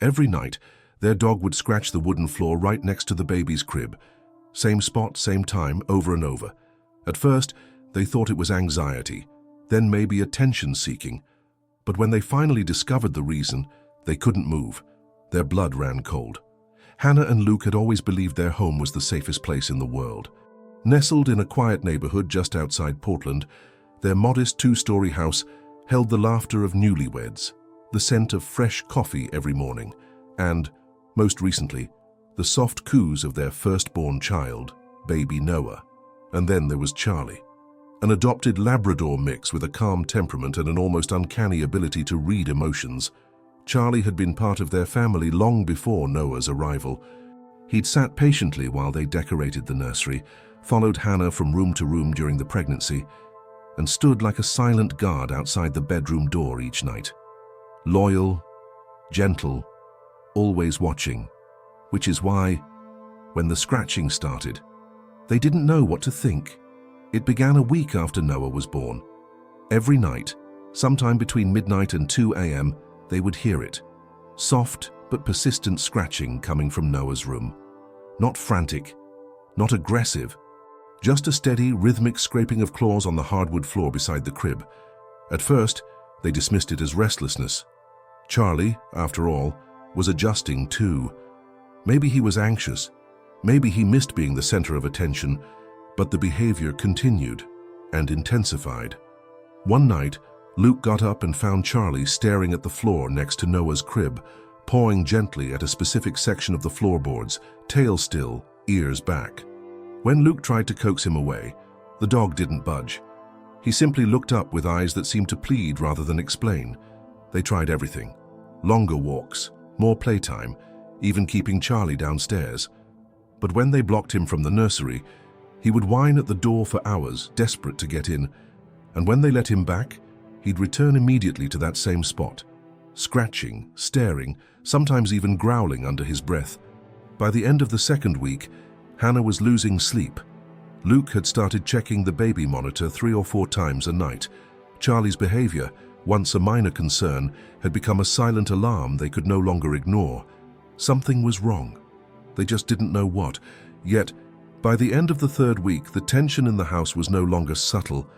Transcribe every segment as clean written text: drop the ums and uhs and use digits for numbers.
Every night, their dog would scratch the wooden floor right next to the baby's crib. Same spot, same time, over and over. At first, they thought it was anxiety, then maybe attention-seeking. But when they finally discovered the reason, they couldn't move. Their blood ran cold. Hannah and Luke had always believed their home was the safest place in the world. Nestled in a quiet neighborhood just outside Portland, their modest two-story house held the laughter of newlyweds, the scent of fresh coffee every morning, and, most recently, the soft coos of their firstborn child, baby Noah. And then there was Charlie, an adopted Labrador mix with a calm temperament and an almost uncanny ability to read emotions. Charlie had been part of their family long before Noah's arrival. He'd sat patiently while they decorated the nursery, followed Hannah from room to room during the pregnancy, and stood like a silent guard outside the bedroom door each night. Loyal, gentle, always watching, which is why, when the scratching started, they didn't know what to think. It began a week after Noah was born. Every night, sometime between midnight and 2 a.m., they would hear it. Soft but persistent scratching coming from Noah's room. Not frantic, not aggressive, just a steady, rhythmic scraping of claws on the hardwood floor beside the crib. At first, they dismissed it as restlessness. Charlie, after all, was adjusting too. Maybe he was anxious. Maybe he missed being the center of attention, but the behavior continued and intensified. One night, Luke got up and found Charlie staring at the floor next to Noah's crib, pawing gently at a specific section of the floorboards, tail still, ears back. When Luke tried to coax him away, the dog didn't budge. He simply looked up with eyes that seemed to plead rather than explain. They tried everything. Longer walks, more playtime, even keeping Charlie downstairs. But when they blocked him from the nursery, he would whine at the door for hours, desperate to get in. And when they let him back, he'd return immediately to that same spot, scratching, staring, sometimes even growling under his breath. By the end of the second week, Hannah was losing sleep. Luke had started checking the baby monitor 3 or 4 times a night. Charlie's behavior, once a minor concern, had become a silent alarm they could no longer ignore. Something was wrong. They just didn't know what. Yet, by the end of the third week, the tension in the house was no longer subtle.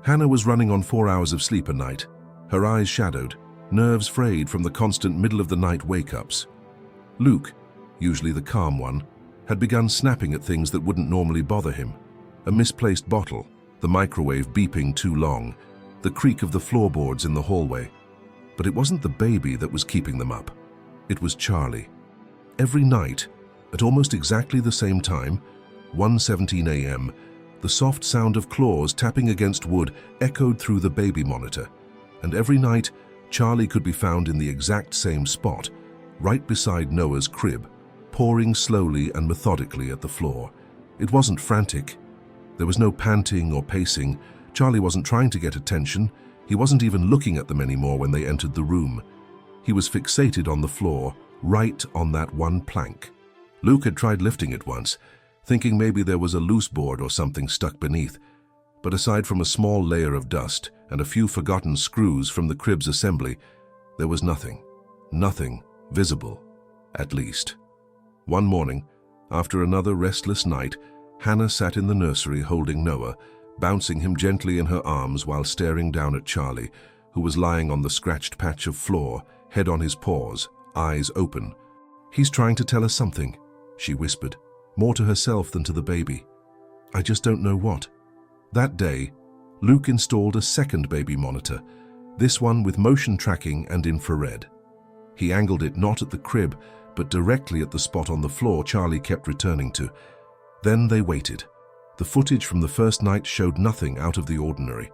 Hannah was running on 4 hours of sleep a night, her eyes shadowed, nerves frayed from the constant middle-of-the-night wake-ups. Luke, usually the calm one, had begun snapping at things that wouldn't normally bother him. A misplaced bottle, the microwave beeping too long, the creak of the floorboards in the hallway. But it wasn't the baby that was keeping them up. It was Charlie. Every night, at almost exactly the same time, 1:17 a.m., the soft sound of claws tapping against wood echoed through the baby monitor. And every night, Charlie could be found in the exact same spot, right beside Noah's crib, pawing slowly and methodically at the floor. It wasn't frantic. There was no panting or pacing. Charlie wasn't trying to get attention. He wasn't even looking at them anymore when they entered the room. He was fixated on the floor, right on that one plank. Luke had tried lifting it once, thinking maybe there was a loose board or something stuck beneath. But aside from a small layer of dust and a few forgotten screws from the crib's assembly, there was nothing. Nothing visible, at least. One morning, after another restless night, Hannah sat in the nursery holding Noah, bouncing him gently in her arms while staring down at Charlie, who was lying on the scratched patch of floor, head on his paws, eyes open. "He's trying to tell us something," she whispered, more to herself than to the baby. "I just don't know what." That day, Luke installed a second baby monitor, this one with motion tracking and infrared. He angled it not at the crib, but directly at the spot on the floor Charlie kept returning to. Then they waited. The footage from the first night showed nothing out of the ordinary.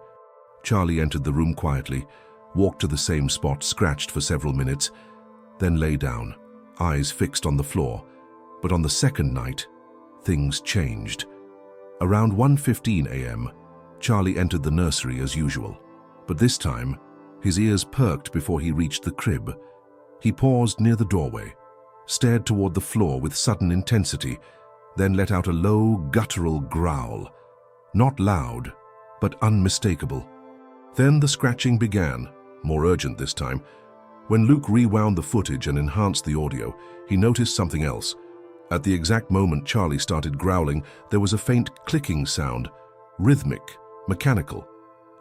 Charlie entered the room quietly, walked to the same spot, scratched for several minutes, then lay down, eyes fixed on the floor. But on the second night, things changed. Around 1:15 a.m., Charlie entered the nursery as usual. But this time, his ears perked before he reached the crib. He paused near the doorway, stared toward the floor with sudden intensity, then let out a low, guttural growl. Not loud, but unmistakable. Then the scratching began, more urgent this time. When Luke rewound the footage and enhanced the audio, he noticed something else. At the exact moment Charlie started growling, there was a faint clicking sound, rhythmic, mechanical,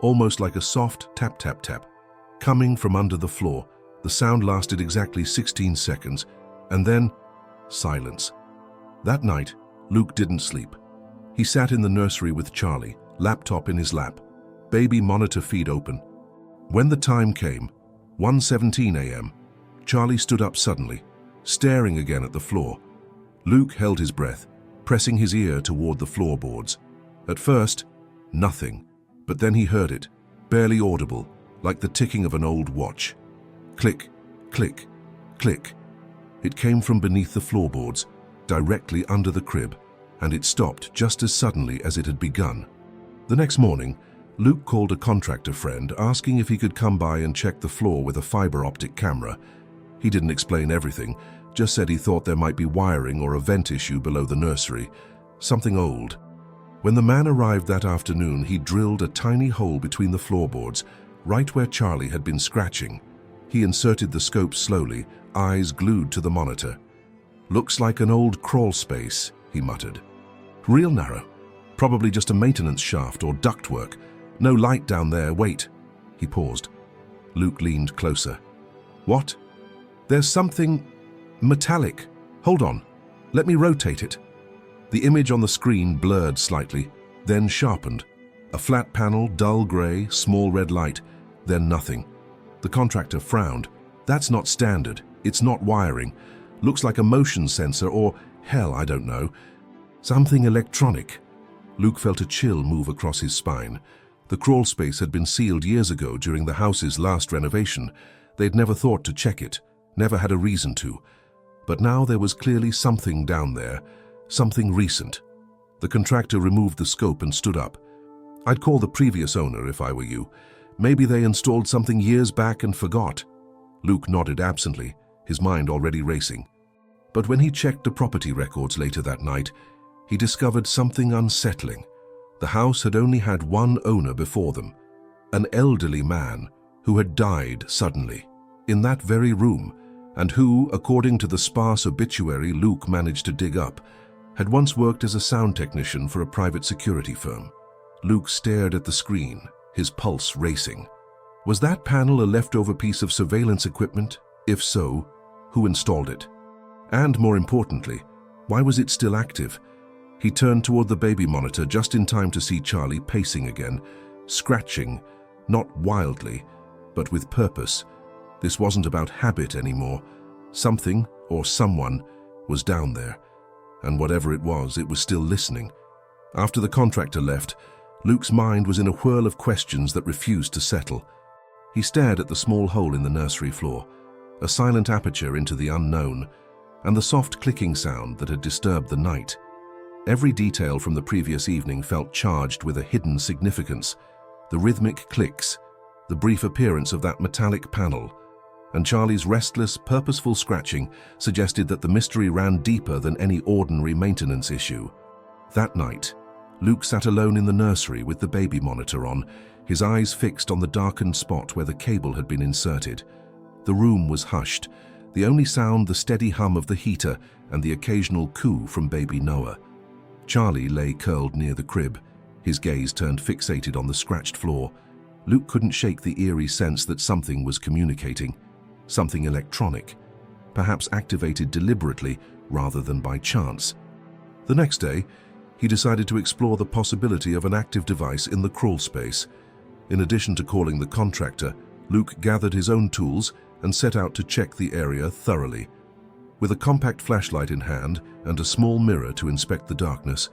almost like a soft tap-tap-tap, coming from under the floor. The sound lasted exactly 16 seconds, and then silence. That night, Luke didn't sleep. He sat in the nursery with Charlie, laptop in his lap, baby monitor feed open. When the time came, 1:17 a.m., Charlie stood up suddenly, staring again at the floor. Luke held his breath, pressing his ear toward the floorboards. At first, nothing, but then he heard it, barely audible, like the ticking of an old watch. Click, click, click. It came from beneath the floorboards, directly under the crib, and it stopped just as suddenly as it had begun. The next morning, Luke called a contractor friend asking if he could come by and check the floor with a fiber optic camera. He didn't explain everything, just said he thought there might be wiring or a vent issue below the nursery, something old. When the man arrived that afternoon, he drilled a tiny hole between the floorboards, right where Charlie had been scratching. He inserted the scope slowly, eyes glued to the monitor. "Looks like an old crawl space," he muttered. "Real narrow. Probably just a maintenance shaft or ductwork. No light down there, wait." He paused. Luke leaned closer. "What? There's something metallic. Hold on. Let me rotate it." The image on the screen blurred slightly, then sharpened. A flat panel, dull gray, small red light, then nothing. The contractor frowned. "That's not standard. It's not wiring. Looks like a motion sensor or, hell, I don't know. Something electronic." Luke felt a chill move across his spine. The crawl space had been sealed years ago during the house's last renovation. They'd never thought to check it, never had a reason to. But now there was clearly something down there, something recent. The contractor removed the scope and stood up. "I'd call the previous owner if I were you. Maybe they installed something years back and forgot." Luke nodded absently, his mind already racing. But when he checked the property records later that night, he discovered something unsettling. The house had only had one owner before them, an elderly man who had died suddenly, in that very room, and who, according to the sparse obituary Luke managed to dig up, had once worked as a sound technician for a private security firm. Luke stared at the screen, his pulse racing. Was that panel a leftover piece of surveillance equipment? If so, who installed it? And more importantly, why was it still active? He turned toward the baby monitor just in time to see Charlie pacing again, scratching, not wildly, but with purpose. This wasn't about habit anymore. Something, or someone, was down there. And whatever it was still listening. After the contractor left, Luke's mind was in a whirl of questions that refused to settle. He stared at the small hole in the nursery floor, a silent aperture into the unknown, and the soft clicking sound that had disturbed the night. Every detail from the previous evening felt charged with a hidden significance. The rhythmic clicks, the brief appearance of that metallic panel, and Charlie's restless, purposeful scratching suggested that the mystery ran deeper than any ordinary maintenance issue. That night, Luke sat alone in the nursery with the baby monitor on, his eyes fixed on the darkened spot where the cable had been inserted. The room was hushed, the only sound the steady hum of the heater and the occasional coo from baby Noah. Charlie lay curled near the crib, his gaze turned fixated on the scratched floor. Luke couldn't shake the eerie sense that something was communicating, something electronic, perhaps activated deliberately rather than by chance. The next day, he decided to explore the possibility of an active device in the crawl space. In addition to calling the contractor, Luke gathered his own tools and set out to check the area thoroughly. With a compact flashlight in hand and a small mirror to inspect the darkness,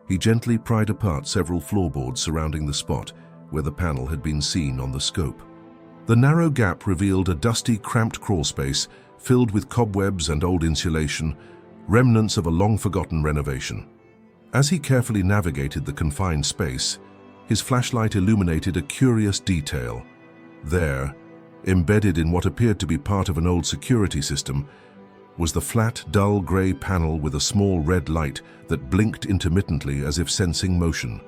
he gently pried apart several floorboards surrounding the spot where the panel had been seen on the scope. The narrow gap revealed a dusty, cramped crawl space filled with cobwebs and old insulation, remnants of a long-forgotten renovation. As he carefully navigated the confined space, his flashlight illuminated a curious detail. There, embedded in what appeared to be part of an old security system, was the flat, dull gray panel with a small red light that blinked intermittently as if sensing motion.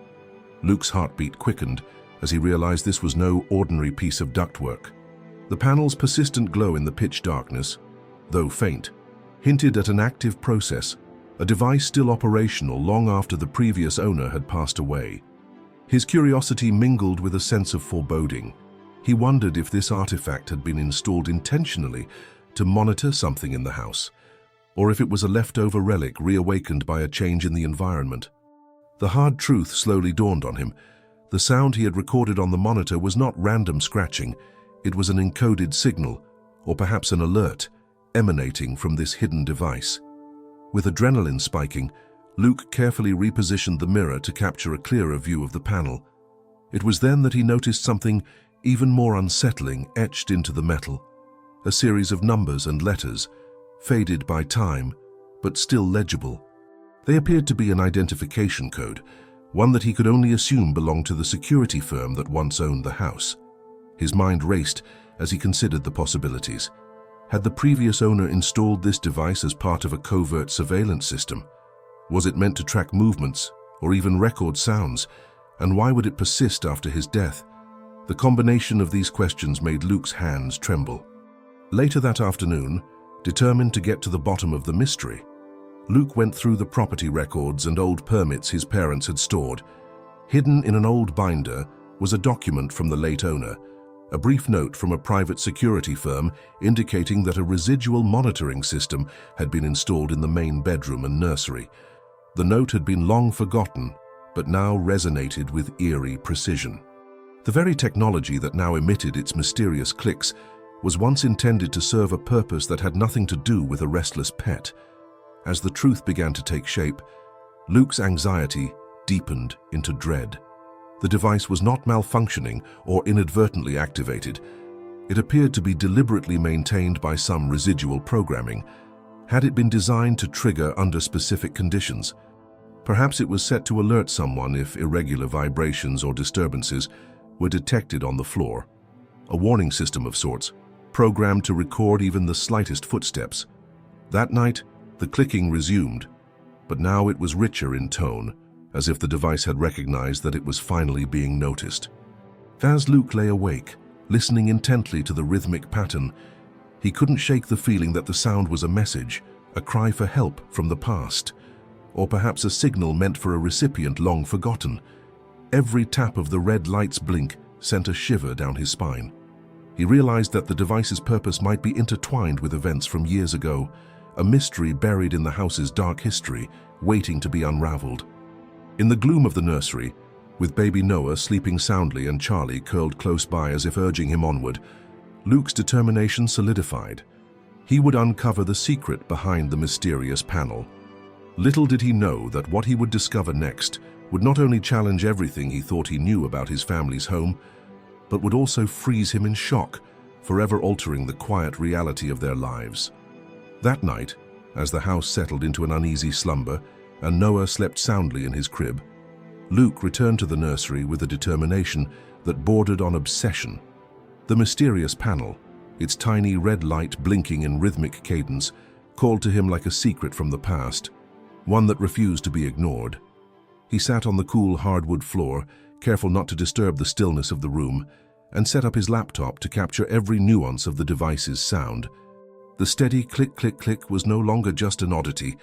Luke's heartbeat quickened as he realized this was no ordinary piece of ductwork. The panel's persistent glow in the pitch darkness, though faint, hinted at an active process, a device still operational long after the previous owner had passed away. His curiosity mingled with a sense of foreboding. He wondered if this artifact had been installed intentionally to monitor something in the house, or if it was a leftover relic reawakened by a change in the environment. The hard truth slowly dawned on him. The sound he had recorded on the monitor was not random scratching, it was an encoded signal, or perhaps an alert, emanating from this hidden device. With adrenaline spiking, Luke carefully repositioned the mirror to capture a clearer view of the panel. It was then that he noticed something even more unsettling etched into the metal. A series of numbers and letters, faded by time, but still legible. They appeared to be an identification code, one that he could only assume belonged to the security firm that once owned the house. His mind raced as he considered the possibilities. Had the previous owner installed this device as part of a covert surveillance system? Was it meant to track movements or even record sounds? And why would it persist after his death? The combination of these questions made Luke's hands tremble. Later that afternoon, determined to get to the bottom of the mystery, Luke went through the property records and old permits his parents had stored. Hidden in an old binder was a document from the late owner, a brief note from a private security firm indicating that a residual monitoring system had been installed in the main bedroom and nursery. The note had been long forgotten, but now resonated with eerie precision. The very technology that now emitted its mysterious clicks was once intended to serve a purpose that had nothing to do with a restless pet. As the truth began to take shape, Luke's anxiety deepened into dread. The device was not malfunctioning or inadvertently activated. It appeared to be deliberately maintained by some residual programming. Had it been designed to trigger under specific conditions? Perhaps it was set to alert someone if irregular vibrations or disturbances were detected on the floor. A warning system of sorts, programmed to record even the slightest footsteps. That night, the clicking resumed, but now it was richer in tone, as if the device had recognized that it was finally being noticed. As Luke lay awake, listening intently to the rhythmic pattern, he couldn't shake the feeling that the sound was a message, a cry for help from the past, or perhaps a signal meant for a recipient long forgotten. Every tap of the red light's blink sent a shiver down his spine. He realized that the device's purpose might be intertwined with events from years ago, a mystery buried in the house's dark history, waiting to be unraveled. In the gloom of the nursery, with baby Noah sleeping soundly and Charlie curled close by as if urging him onward, Luke's determination solidified. He would uncover the secret behind the mysterious panel. Little did he know that what he would discover next would not only challenge everything he thought he knew about his family's home, but would also freeze him in shock, forever altering the quiet reality of their lives. That night, as the house settled into an uneasy slumber and Noah slept soundly in his crib, Luke returned to the nursery with a determination that bordered on obsession. The mysterious panel, its tiny red light blinking in rhythmic cadence, called to him like a secret from the past, one that refused to be ignored. He sat on the cool hardwood floor, careful not to disturb the stillness of the room, and set up his laptop to capture every nuance of the device's sound. The steady click-click-click was no longer just an oddity.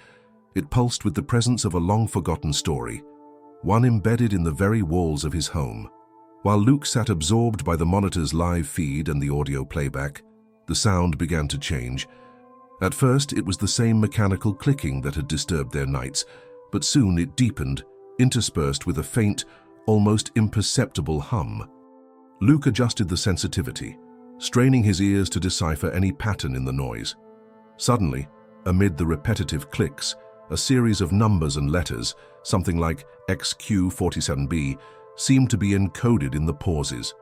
It pulsed with the presence of a long-forgotten story, one embedded in the very walls of his home. While Luke sat absorbed by the monitor's live feed and the audio playback, the sound began to change. At first, it was the same mechanical clicking that had disturbed their nights, but soon it deepened, interspersed with a faint, almost imperceptible hum. Luke adjusted the sensitivity, straining his ears to decipher any pattern in the noise. Suddenly, amid the repetitive clicks, a series of numbers and letters, something like XQ47B, seemed to be encoded in the pauses.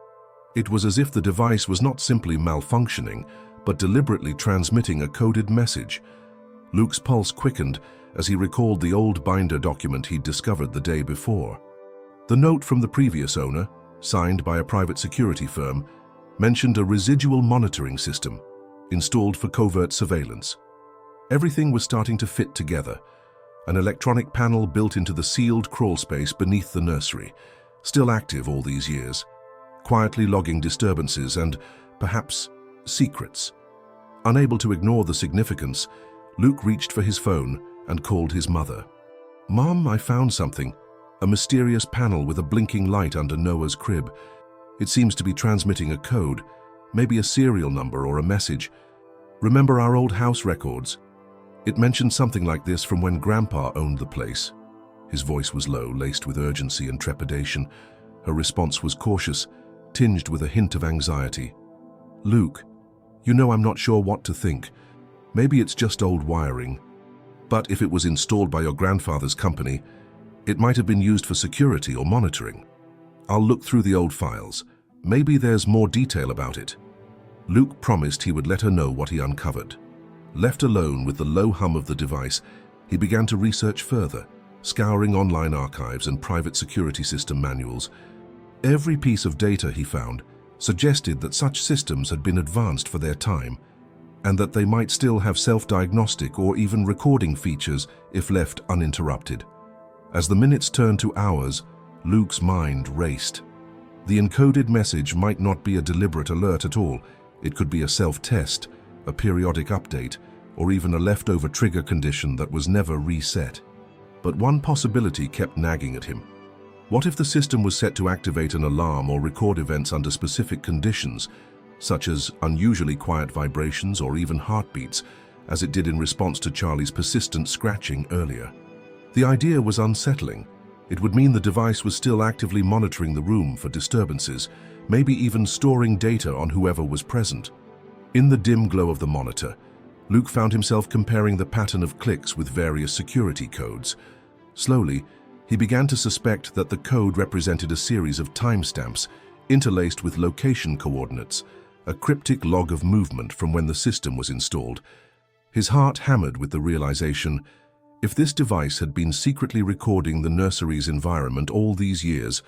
It was as if the device was not simply malfunctioning, but deliberately transmitting a coded message. Luke's pulse quickened as he recalled the old binder document he'd discovered the day before. The note from the previous owner, signed by a private security firm, mentioned a residual monitoring system, installed for covert surveillance. Everything was starting to fit together. An electronic panel built into the sealed crawl space beneath the nursery, still active all these years, quietly logging disturbances and, perhaps, secrets. Unable to ignore the significance, Luke reached for his phone and called his mother. "Mom, I found something. A mysterious panel with a blinking light under Noah's crib. It seems to be transmitting a code, maybe a serial number or a message. Remember our old house records? It mentioned something like this from when Grandpa owned the place." His voice was low, laced with urgency and trepidation. Her response was cautious, tinged with a hint of anxiety. "Luke, you know I'm not sure what to think. Maybe it's just old wiring. But if it was installed by your grandfather's company, it might have been used for security or monitoring. I'll look through the old files. Maybe there's more detail about it." Luke promised he would let her know what he uncovered. Left alone with the low hum of the device, he began to research further, scouring online archives and private security system manuals. Every piece of data he found suggested that such systems had been advanced for their time, and that they might still have self-diagnostic or even recording features if left uninterrupted. As the minutes turned to hours, Luke's mind raced. The encoded message might not be a deliberate alert at all. It could be a self-test, a periodic update, or even a leftover trigger condition that was never reset. But one possibility kept nagging at him. What if the system was set to activate an alarm or record events under specific conditions, such as unusually quiet vibrations or even heartbeats, as it did in response to Charlie's persistent scratching earlier? The idea was unsettling. It would mean the device was still actively monitoring the room for disturbances, maybe even storing data on whoever was present. In the dim glow of the monitor, Luke found himself comparing the pattern of clicks with various security codes. Slowly, he began to suspect that the code represented a series of timestamps interlaced with location coordinates, a cryptic log of movement from when the system was installed. His heart hammered with the realization, if this device had been secretly recording the nursery's environment all these years,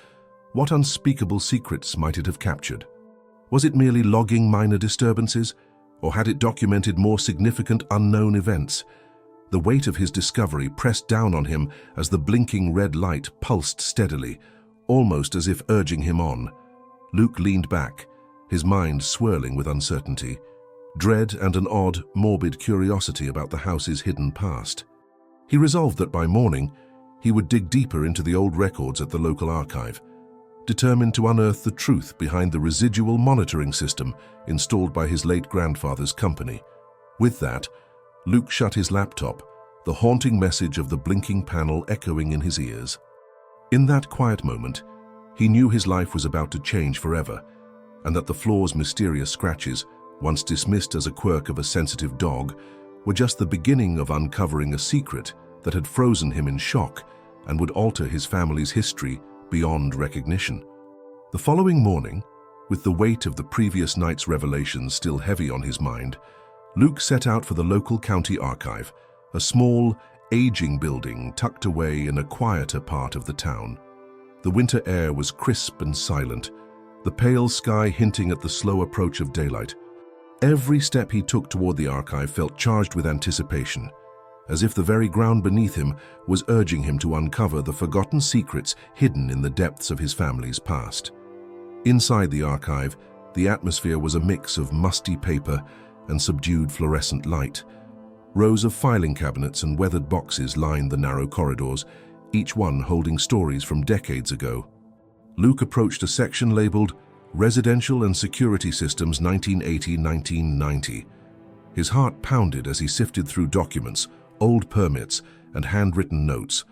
what unspeakable secrets might it have captured? Was it merely logging minor disturbances, or had it documented more significant unknown events? The weight of his discovery pressed down on him as the blinking red light pulsed steadily, almost as if urging him on. Luke leaned back, his mind swirling with uncertainty, dread and an odd, morbid curiosity about the house's hidden past. He resolved that by morning, he would dig deeper into the old records at the local archive, determined to unearth the truth behind the residual monitoring system installed by his late grandfather's company. With that, Luke shut his laptop, the haunting message of the blinking panel echoing in his ears. In that quiet moment, he knew his life was about to change forever, and that the floor's mysterious scratches, once dismissed as a quirk of a sensitive dog, were just the beginning of uncovering a secret that had frozen him in shock and would alter his family's history beyond recognition. The following morning, with the weight of the previous night's revelations still heavy on his mind, Luke set out for the local county archive, a small, aging building tucked away in a quieter part of the town. The winter air was crisp and silent, the pale sky hinting at the slow approach of daylight. Every step he took toward the archive felt charged with anticipation, as if the very ground beneath him was urging him to uncover the forgotten secrets hidden in the depths of his family's past. Inside the archive, the atmosphere was a mix of musty paper and subdued fluorescent light. Rows of filing cabinets and weathered boxes lined the narrow corridors, each one holding stories from decades ago. Luke approached a section labeled Residential and Security Systems 1980-1990. His heart pounded as he sifted through documents, old permits, and handwritten notes.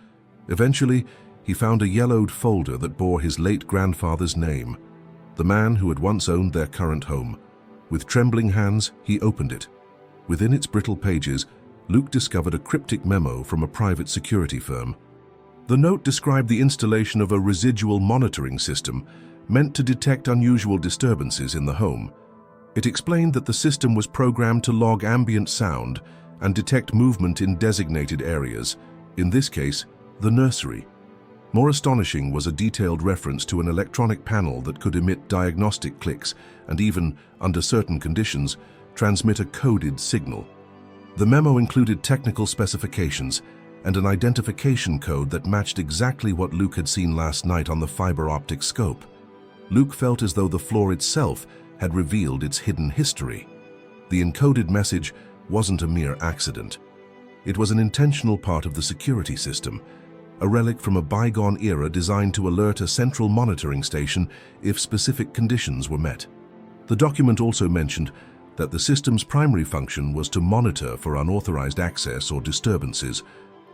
Eventually, he found a yellowed folder that bore his late grandfather's name, the man who had once owned their current home. With trembling hands, he opened it. Within its brittle pages, Luke discovered a cryptic memo from a private security firm. The note described the installation of a residual monitoring system meant to detect unusual disturbances in the home. It explained that the system was programmed to log ambient sound and detect movement in designated areas, in this case, the nursery. More astonishing was a detailed reference to an electronic panel that could emit diagnostic clicks and even, under certain conditions, transmit a coded signal. The memo included technical specifications and an identification code that matched exactly what Luke had seen last night on the fiber optic scope. Luke felt as though the floor itself had revealed its hidden history. The encoded message wasn't a mere accident. It was an intentional part of the security system, a relic from a bygone era designed to alert a central monitoring station if specific conditions were met. The document also mentioned that the system's primary function was to monitor for unauthorized access or disturbances,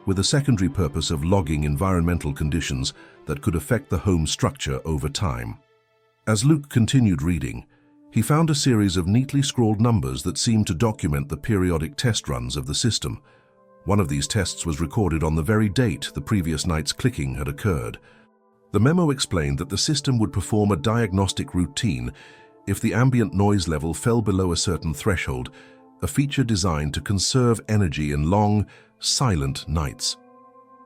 with a secondary purpose of logging environmental conditions that could affect the home structure over time. As Luke continued reading, he found a series of neatly scrawled numbers that seemed to document the periodic test runs of the system. One of these tests was recorded on the very date the previous night's clicking had occurred. The memo explained that the system would perform a diagnostic routine if the ambient noise level fell below a certain threshold, a feature designed to conserve energy in long, silent nights.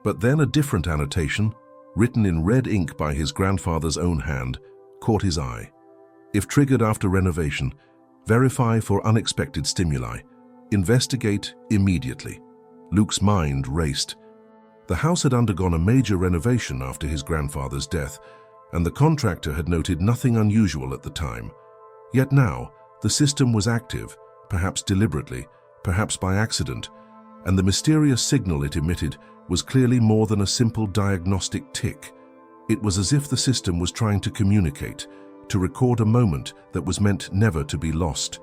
But then a different annotation, written in red ink by his grandfather's own hand, caught his eye. If triggered after renovation, verify for unexpected stimuli. Investigate immediately. Luke's mind raced. The house had undergone a major renovation after his grandfather's death, and the contractor had noted nothing unusual at the time. Yet now, the system was active, perhaps deliberately, perhaps by accident, and the mysterious signal it emitted was clearly more than a simple diagnostic tick. It was as if the system was trying to communicate, to record a moment that was meant never to be lost.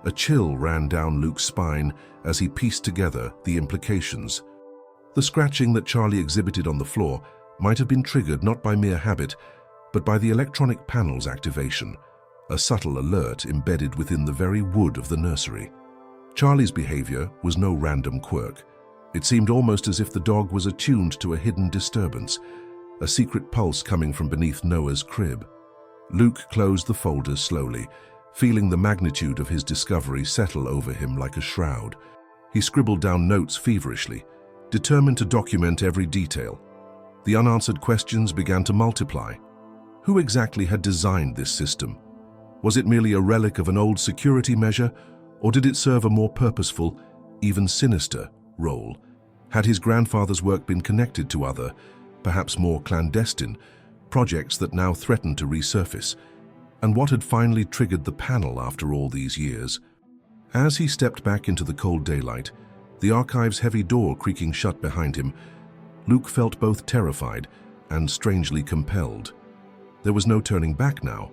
A chill ran down Luke's spine as he pieced together the implications. The scratching that Charlie exhibited on the floor might have been triggered not by mere habit, but by the electronic panel's activation, a subtle alert embedded within the very wood of the nursery. Charlie's behavior was no random quirk. It seemed almost as if the dog was attuned to a hidden disturbance, a secret pulse coming from beneath Noah's crib. Luke closed the folders slowly, feeling the magnitude of his discovery settle over him like a shroud. He scribbled down notes feverishly, determined to document every detail. The unanswered questions began to multiply. Who exactly had designed this system? Was it merely a relic of an old security measure, or did it serve a more purposeful, even sinister, role? Had his grandfather's work been connected to other, perhaps more clandestine, projects that now threatened to resurface? And what had finally triggered the panel after all these years? As he stepped back into the cold daylight, the archive's heavy door creaking shut behind him, Luke felt both terrified and strangely compelled. There was no turning back now.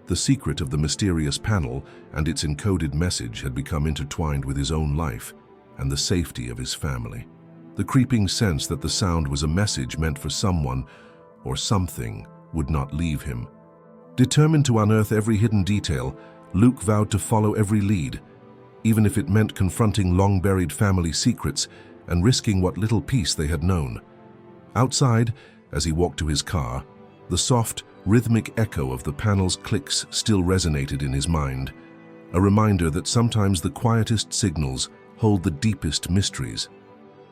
The secret of the mysterious panel and its encoded message had become intertwined with his own life and the safety of his family. The creeping sense that the sound was a message meant for someone or something would not leave him. Determined to unearth every hidden detail, Luke vowed to follow every lead, even if it meant confronting long-buried family secrets and risking what little peace they had known. Outside, as he walked to his car, the soft, rhythmic echo of the panel's clicks still resonated in his mind, a reminder that sometimes the quietest signals hold the deepest mysteries.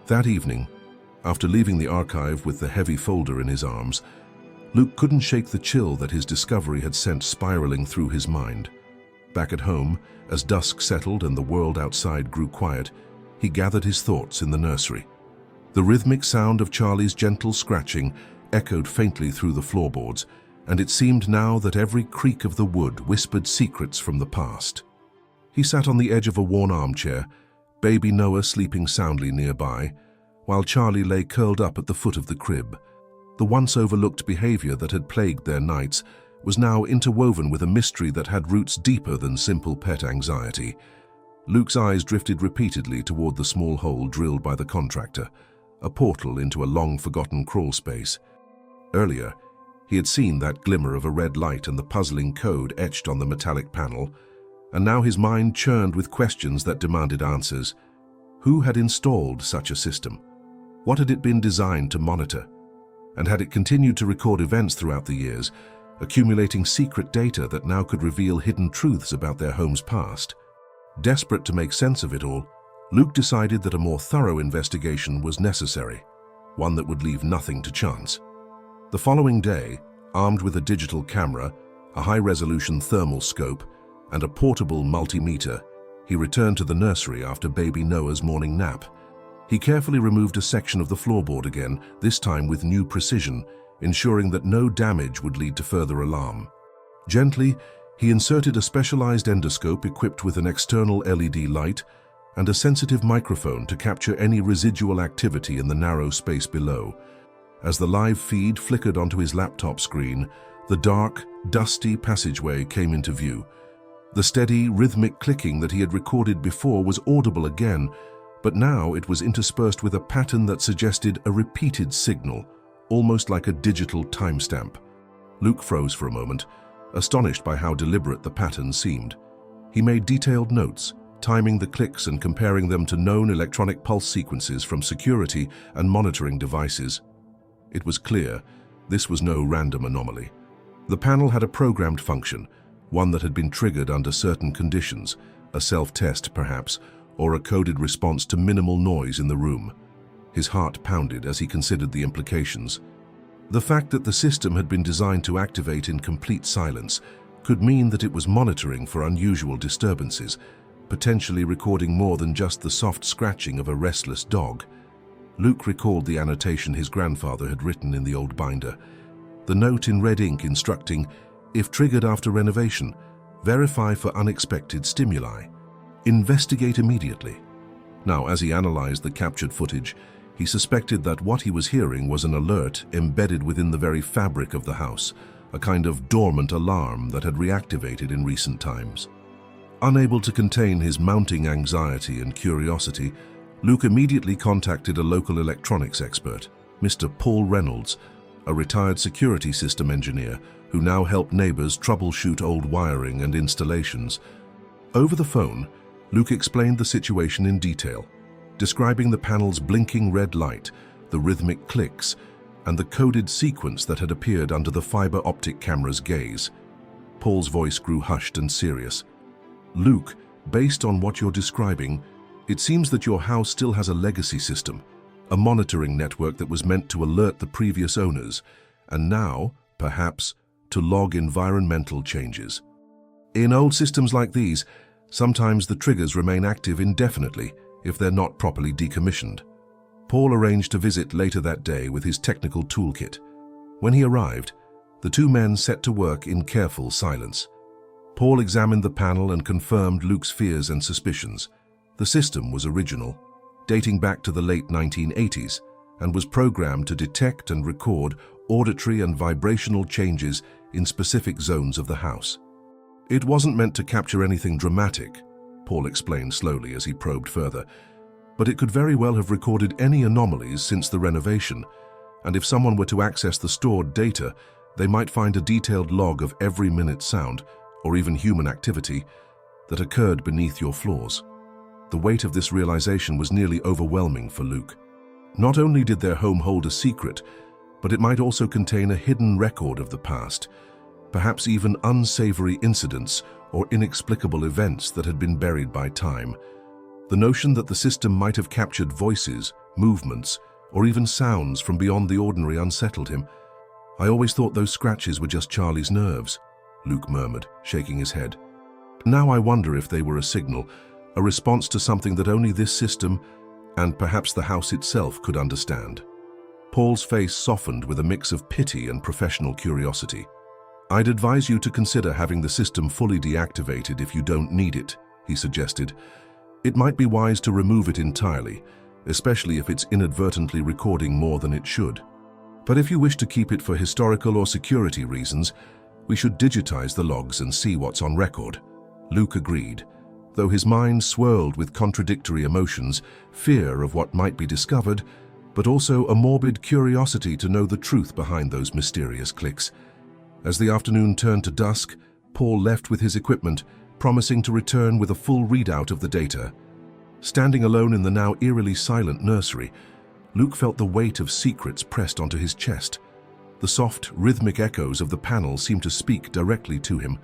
That evening, after leaving the archive with the heavy folder in his arms, Luke couldn't shake the chill that his discovery had sent spiraling through his mind. Back at home, as dusk settled and the world outside grew quiet, he gathered his thoughts in the nursery. The rhythmic sound of Charlie's gentle scratching echoed faintly through the floorboards, and it seemed now that every creak of the wood whispered secrets from the past. He sat on the edge of a worn armchair, baby Noah sleeping soundly nearby, while Charlie lay curled up at the foot of the crib. The once overlooked behavior that had plagued their nights was now interwoven with a mystery that had roots deeper than simple pet anxiety. Luke's eyes drifted repeatedly toward the small hole drilled by the contractor, a portal into a long-forgotten crawl space. Earlier, he had seen that glimmer of a red light and the puzzling code etched on the metallic panel, and now his mind churned with questions that demanded answers. Who had installed such a system? What had it been designed to monitor? And had it continued to record events throughout the years, accumulating secret data that now could reveal hidden truths about their home's past? Desperate to make sense of it all, Luke decided that a more thorough investigation was necessary, one that would leave nothing to chance. The following day, armed with a digital camera, a high-resolution thermal scope, and a portable multimeter, he returned to the nursery after baby Noah's morning nap. He carefully removed a section of the floorboard again, this time with new precision, ensuring that no damage would lead to further alarm. Gently, He inserted a specialized endoscope equipped with an external LED light and a sensitive microphone to capture any residual activity in the narrow space below. As the live feed flickered onto his laptop screen, the dark, dusty passageway came into view. The steady, rhythmic clicking that he had recorded before was audible again, but now it was interspersed with a pattern that suggested a repeated signal, almost like a digital timestamp. Luke froze for a moment, astonished by how deliberate the pattern seemed. He made detailed notes, timing the clicks and comparing them to known electronic pulse sequences from security and monitoring devices. It was clear this was no random anomaly. The panel had a programmed function, one that had been triggered under certain conditions, a self-test perhaps, or a coded response to minimal noise in the room. His heart pounded as he considered the implications. The fact that the system had been designed to activate in complete silence could mean that it was monitoring for unusual disturbances, potentially recording more than just the soft scratching of a restless dog. Luke recalled the annotation his grandfather had written in the old binder. The note in red ink instructing, if triggered after renovation, verify for unexpected stimuli. Investigate immediately. Now, as he analyzed the captured footage, he suspected that what he was hearing was an alert embedded within the very fabric of the house, a kind of dormant alarm that had reactivated in recent times. Unable to contain his mounting anxiety and curiosity, Luke immediately contacted a local electronics expert, Mr. Paul Reynolds, a retired security system engineer who now helped neighbors troubleshoot old wiring and installations. Over the phone, Luke explained the situation in detail, describing the panel's blinking red light, the rhythmic clicks, and the coded sequence that had appeared under the fiber optic camera's gaze. Paul's voice grew hushed and serious. Luke, based on what you're describing, it seems that your house still has a legacy system, a monitoring network that was meant to alert the previous owners, and now, perhaps, to log environmental changes. In old systems like these, sometimes the triggers remain active indefinitely if they're not properly decommissioned. Paul arranged to visit later that day with his technical toolkit. When he arrived, the two men set to work in careful silence. Paul examined the panel and confirmed Luke's fears and suspicions. The system was original, dating back to the late 1980s, and was programmed to detect and record auditory and vibrational changes in specific zones of the house. It wasn't meant to capture anything dramatic, Paul explained slowly as he probed further, but it could very well have recorded any anomalies since the renovation, and if someone were to access the stored data, they might find a detailed log of every minute sound, or even human activity, that occurred beneath your floors. The weight of this realization was nearly overwhelming for Luke. Not only did their home hold a secret, but it might also contain a hidden record of the past, perhaps even unsavory incidents or inexplicable events that had been buried by time. The notion that the system might have captured voices, movements, or even sounds from beyond the ordinary unsettled him. I always thought those scratches were just Charlie's nerves, Luke murmured, shaking his head. Now I wonder if they were a signal, a response to something that only this system, and perhaps the house itself, could understand. Paul's face softened with a mix of pity and professional curiosity. I'd advise you to consider having the system fully deactivated if you don't need it, he suggested. It might be wise to remove it entirely, especially if it's inadvertently recording more than it should. But if you wish to keep it for historical or security reasons, we should digitize the logs and see what's on record. Luke agreed, though his mind swirled with contradictory emotions, fear of what might be discovered, but also a morbid curiosity to know the truth behind those mysterious clicks. As the afternoon turned to dusk, Paul left with his equipment, promising to return with a full readout of the data. Standing alone in the now eerily silent nursery, Luke felt the weight of secrets pressed onto his chest. The soft, rhythmic echoes of the panel seemed to speak directly to him,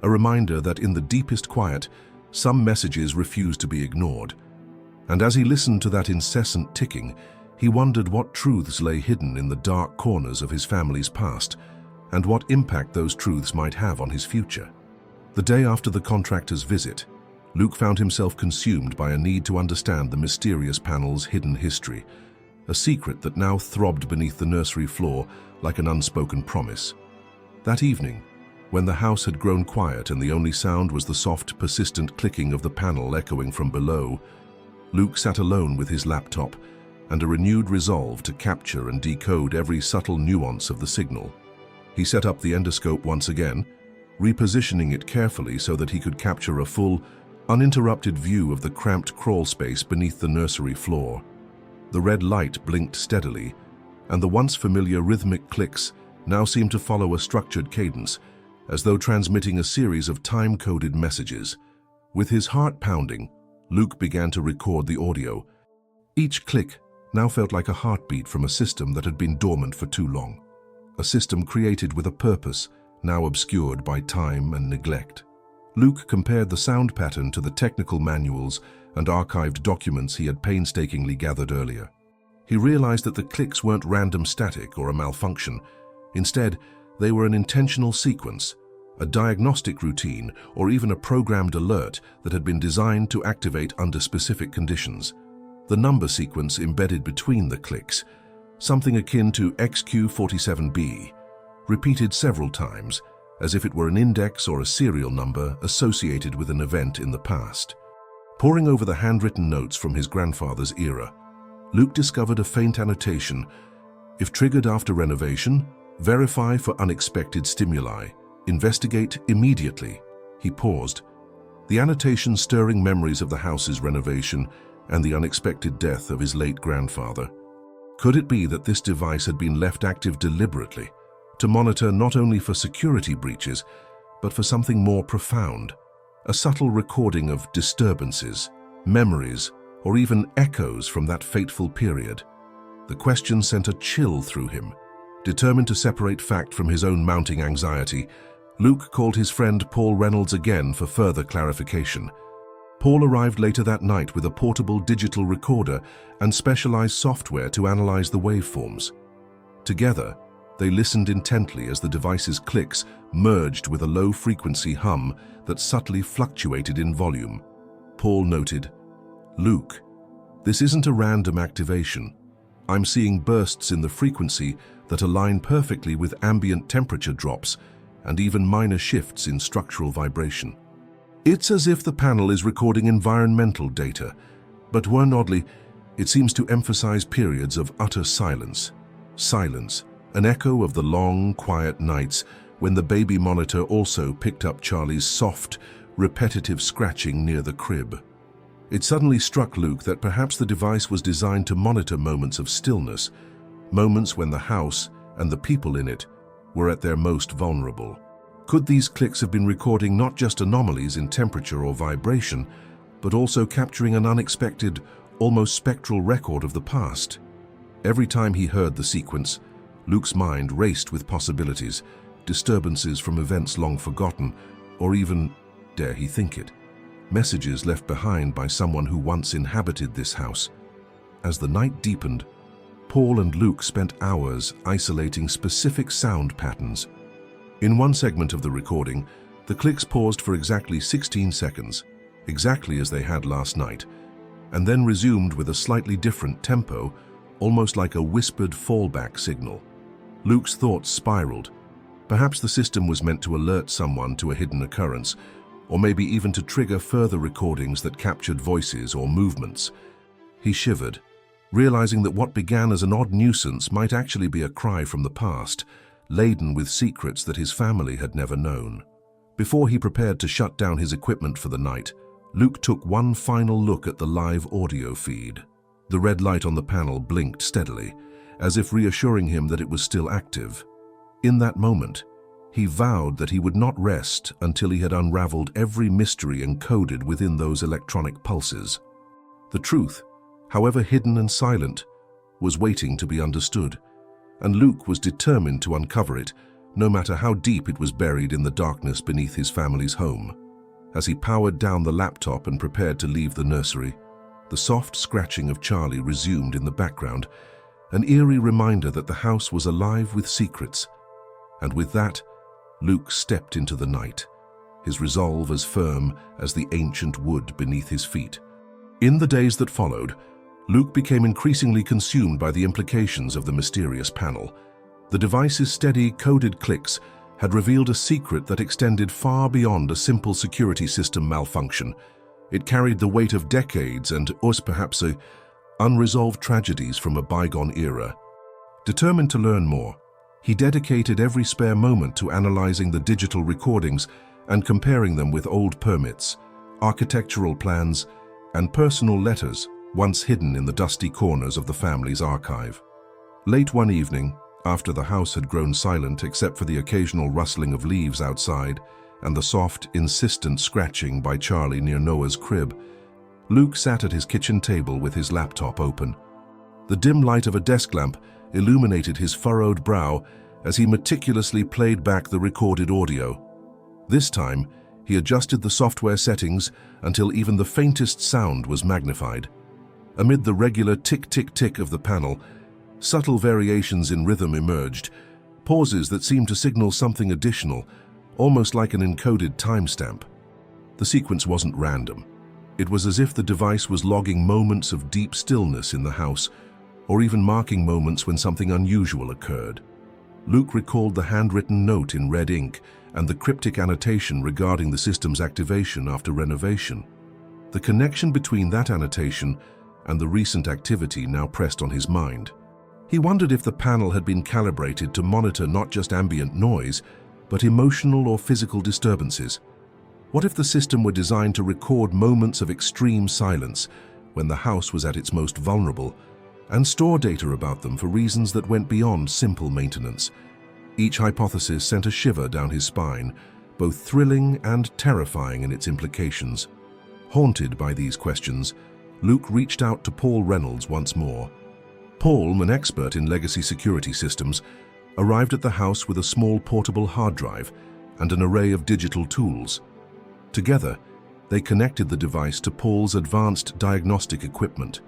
a reminder that in the deepest quiet, some messages refused to be ignored. And as he listened to that incessant ticking, he wondered what truths lay hidden in the dark corners of his family's past, and what impact those truths might have on his future. The day after the contractor's visit, Luke found himself consumed by a need to understand the mysterious panel's hidden history, a secret that now throbbed beneath the nursery floor like an unspoken promise. That evening, When the house had grown quiet and the only sound was the soft, persistent clicking of the panel echoing from below, Luke sat alone with his laptop and a renewed resolve to capture and decode every subtle nuance of the signal. He set up the endoscope once again, repositioning it carefully so that he could capture a full, uninterrupted view of the cramped crawl space beneath the nursery floor. The red light blinked steadily, and the once familiar rhythmic clicks now seemed to follow a structured cadence, as though transmitting a series of time-coded messages. With his heart pounding, Luke began to record the audio. Each click now felt like a heartbeat from a system that had been dormant for too long. A system created with a purpose, now obscured by time and neglect. Luke compared the sound pattern to the technical manuals and archived documents he had painstakingly gathered earlier. He realized that the clicks weren't random static or a malfunction. Instead, they were an intentional sequence, a diagnostic routine, or even a programmed alert that had been designed to activate under specific conditions. The number sequence embedded between the clicks, something akin to XQ47B, repeated several times, as if it were an index or a serial number associated with an event in the past. Poring over the handwritten notes from his grandfather's era, Luke discovered a faint annotation: if triggered after renovation, verify for unexpected stimuli. Investigate immediately. He paused, the annotation stirring memories of the house's renovation and the unexpected death of his late grandfather. Could it be that this device had been left active deliberately, to monitor not only for security breaches, but for something more profound? A subtle recording of disturbances, memories, or even echoes from that fateful period. The question sent a chill through him. Determined to separate fact from his own mounting anxiety, Luke called his friend Paul Reynolds again for further clarification. Paul arrived later that night with a portable digital recorder and specialized software to analyze the waveforms. Together, they listened intently as the device's clicks merged with a low-frequency hum that subtly fluctuated in volume. Paul noted, "Luke, this isn't a random activation. I'm seeing bursts in the frequency that align perfectly with ambient temperature drops and even minor shifts in structural vibration. It's as if the panel is recording environmental data, but more oddly, it seems to emphasize periods of utter silence. Silence, an echo of the long, quiet nights when the baby monitor also picked up Charlie's soft, repetitive scratching near the crib." It suddenly struck Luke that perhaps the device was designed to monitor moments of stillness, moments when the house and the people in it were at their most vulnerable. Could these clicks have been recording not just anomalies in temperature or vibration, but also capturing an unexpected, almost spectral record of the past? Every time he heard the sequence, Luke's mind raced with possibilities, disturbances from events long forgotten, or even, dare he think it, messages left behind by someone who once inhabited this house. As the night deepened, Paul and Luke spent hours isolating specific sound patterns. In one segment of the recording, the clicks paused for exactly 16 seconds, exactly as they had last night, and then resumed with a slightly different tempo, almost like a whispered fallback signal. Luke's thoughts spiraled. Perhaps the system was meant to alert someone to a hidden occurrence, or maybe even to trigger further recordings that captured voices or movements. He shivered, realizing that what began as an odd nuisance might actually be a cry from the past, laden with secrets that his family had never known. Before he prepared to shut down his equipment for the night, Luke took one final look at the live audio feed. The red light on the panel blinked steadily, as if reassuring him that it was still active. In that moment, he vowed that he would not rest until he had unraveled every mystery encoded within those electronic pulses. The truth, however hidden and silent, was waiting to be understood, and Luke was determined to uncover it, no matter how deep it was buried in the darkness beneath his family's home. As he powered down the laptop and prepared to leave the nursery, the soft scratching of Charlie resumed in the background, an eerie reminder that the house was alive with secrets. And with that, Luke stepped into the night, his resolve as firm as the ancient wood beneath his feet. In the days that followed, Luke became increasingly consumed by the implications of the mysterious panel. The device's steady, coded clicks had revealed a secret that extended far beyond a simple security system malfunction. It carried the weight of decades and, perhaps, unresolved tragedies from a bygone era. Determined to learn more, he dedicated every spare moment to analyzing the digital recordings and comparing them with old permits, architectural plans, and personal letters once hidden in the dusty corners of the family's archive. Late one evening, after the house had grown silent except for the occasional rustling of leaves outside and the soft, insistent scratching by Charlie near Noah's crib, Luke sat at his kitchen table with his laptop open. The dim light of a desk lamp illuminated his furrowed brow as he meticulously played back the recorded audio. This time, he adjusted the software settings until even the faintest sound was magnified. Amid the regular tick-tick-tick of the panel, subtle variations in rhythm emerged, pauses that seemed to signal something additional, almost like an encoded timestamp. The sequence wasn't random. It was as if the device was logging moments of deep stillness in the house, or even marking moments when something unusual occurred. Luke recalled the handwritten note in red ink and the cryptic annotation regarding the system's activation after renovation. The connection between that annotation and the recent activity now pressed on his mind. He wondered if the panel had been calibrated to monitor not just ambient noise, but emotional or physical disturbances. What if the system were designed to record moments of extreme silence when the house was at its most vulnerable, and store data about them for reasons that went beyond simple maintenance? Each hypothesis sent a shiver down his spine, both thrilling and terrifying in its implications. Haunted by these questions, Luke reached out to Paul Reynolds once more. Paul, an expert in legacy security systems, arrived at the house with a small portable hard drive and an array of digital tools. Together, they connected the device to Paul's advanced diagnostic equipment.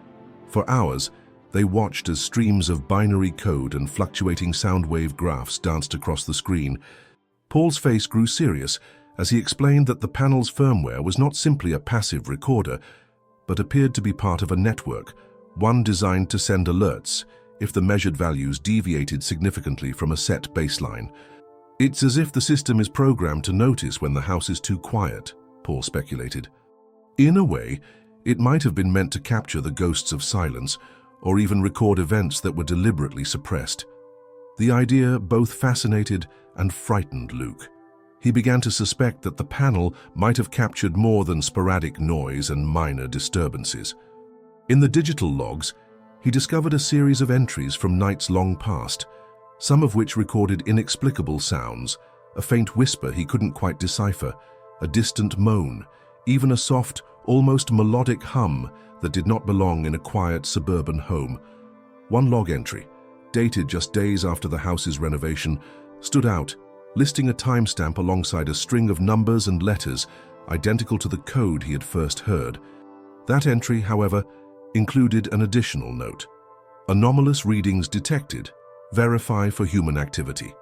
For hours, they watched as streams of binary code and fluctuating sound wave graphs danced across the screen. Paul's face grew serious as he explained that the panel's firmware was not simply a passive recorder, but appeared to be part of a network, one designed to send alerts if the measured values deviated significantly from a set baseline. "It's as if the system is programmed to notice when the house is too quiet," Paul speculated. In a way, it might have been meant to capture the ghosts of silence, or even record events that were deliberately suppressed. The idea both fascinated and frightened Luke. He began to suspect that the panel might have captured more than sporadic noise and minor disturbances. In the digital logs, he discovered a series of entries from nights long past, some of which recorded inexplicable sounds, a faint whisper he couldn't quite decipher, a distant moan, even a soft, almost melodic hum that did not belong in a quiet suburban home. One log entry, dated just days after the house's renovation, stood out, listing a timestamp alongside a string of numbers and letters identical to the code he had first heard. That entry, however, included an additional note. Anomalous readings detected. Verify for human activity.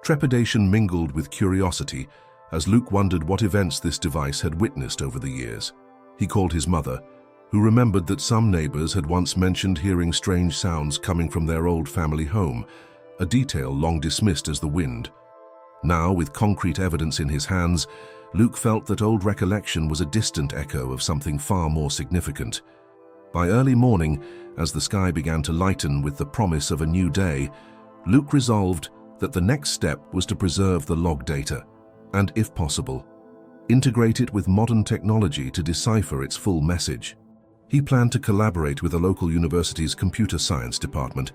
Trepidation mingled with curiosity as Luke wondered what events this device had witnessed over the years. He called his mother, who remembered that some neighbors had once mentioned hearing strange sounds coming from their old family home, a detail long dismissed as the wind. Now, with concrete evidence in his hands, Luke felt that old recollection was a distant echo of something far more significant. By early morning, as the sky began to lighten with the promise of a new day, Luke resolved that the next step was to preserve the log data and, if possible, integrate it with modern technology to decipher its full message. He planned to collaborate with a local university's computer science department,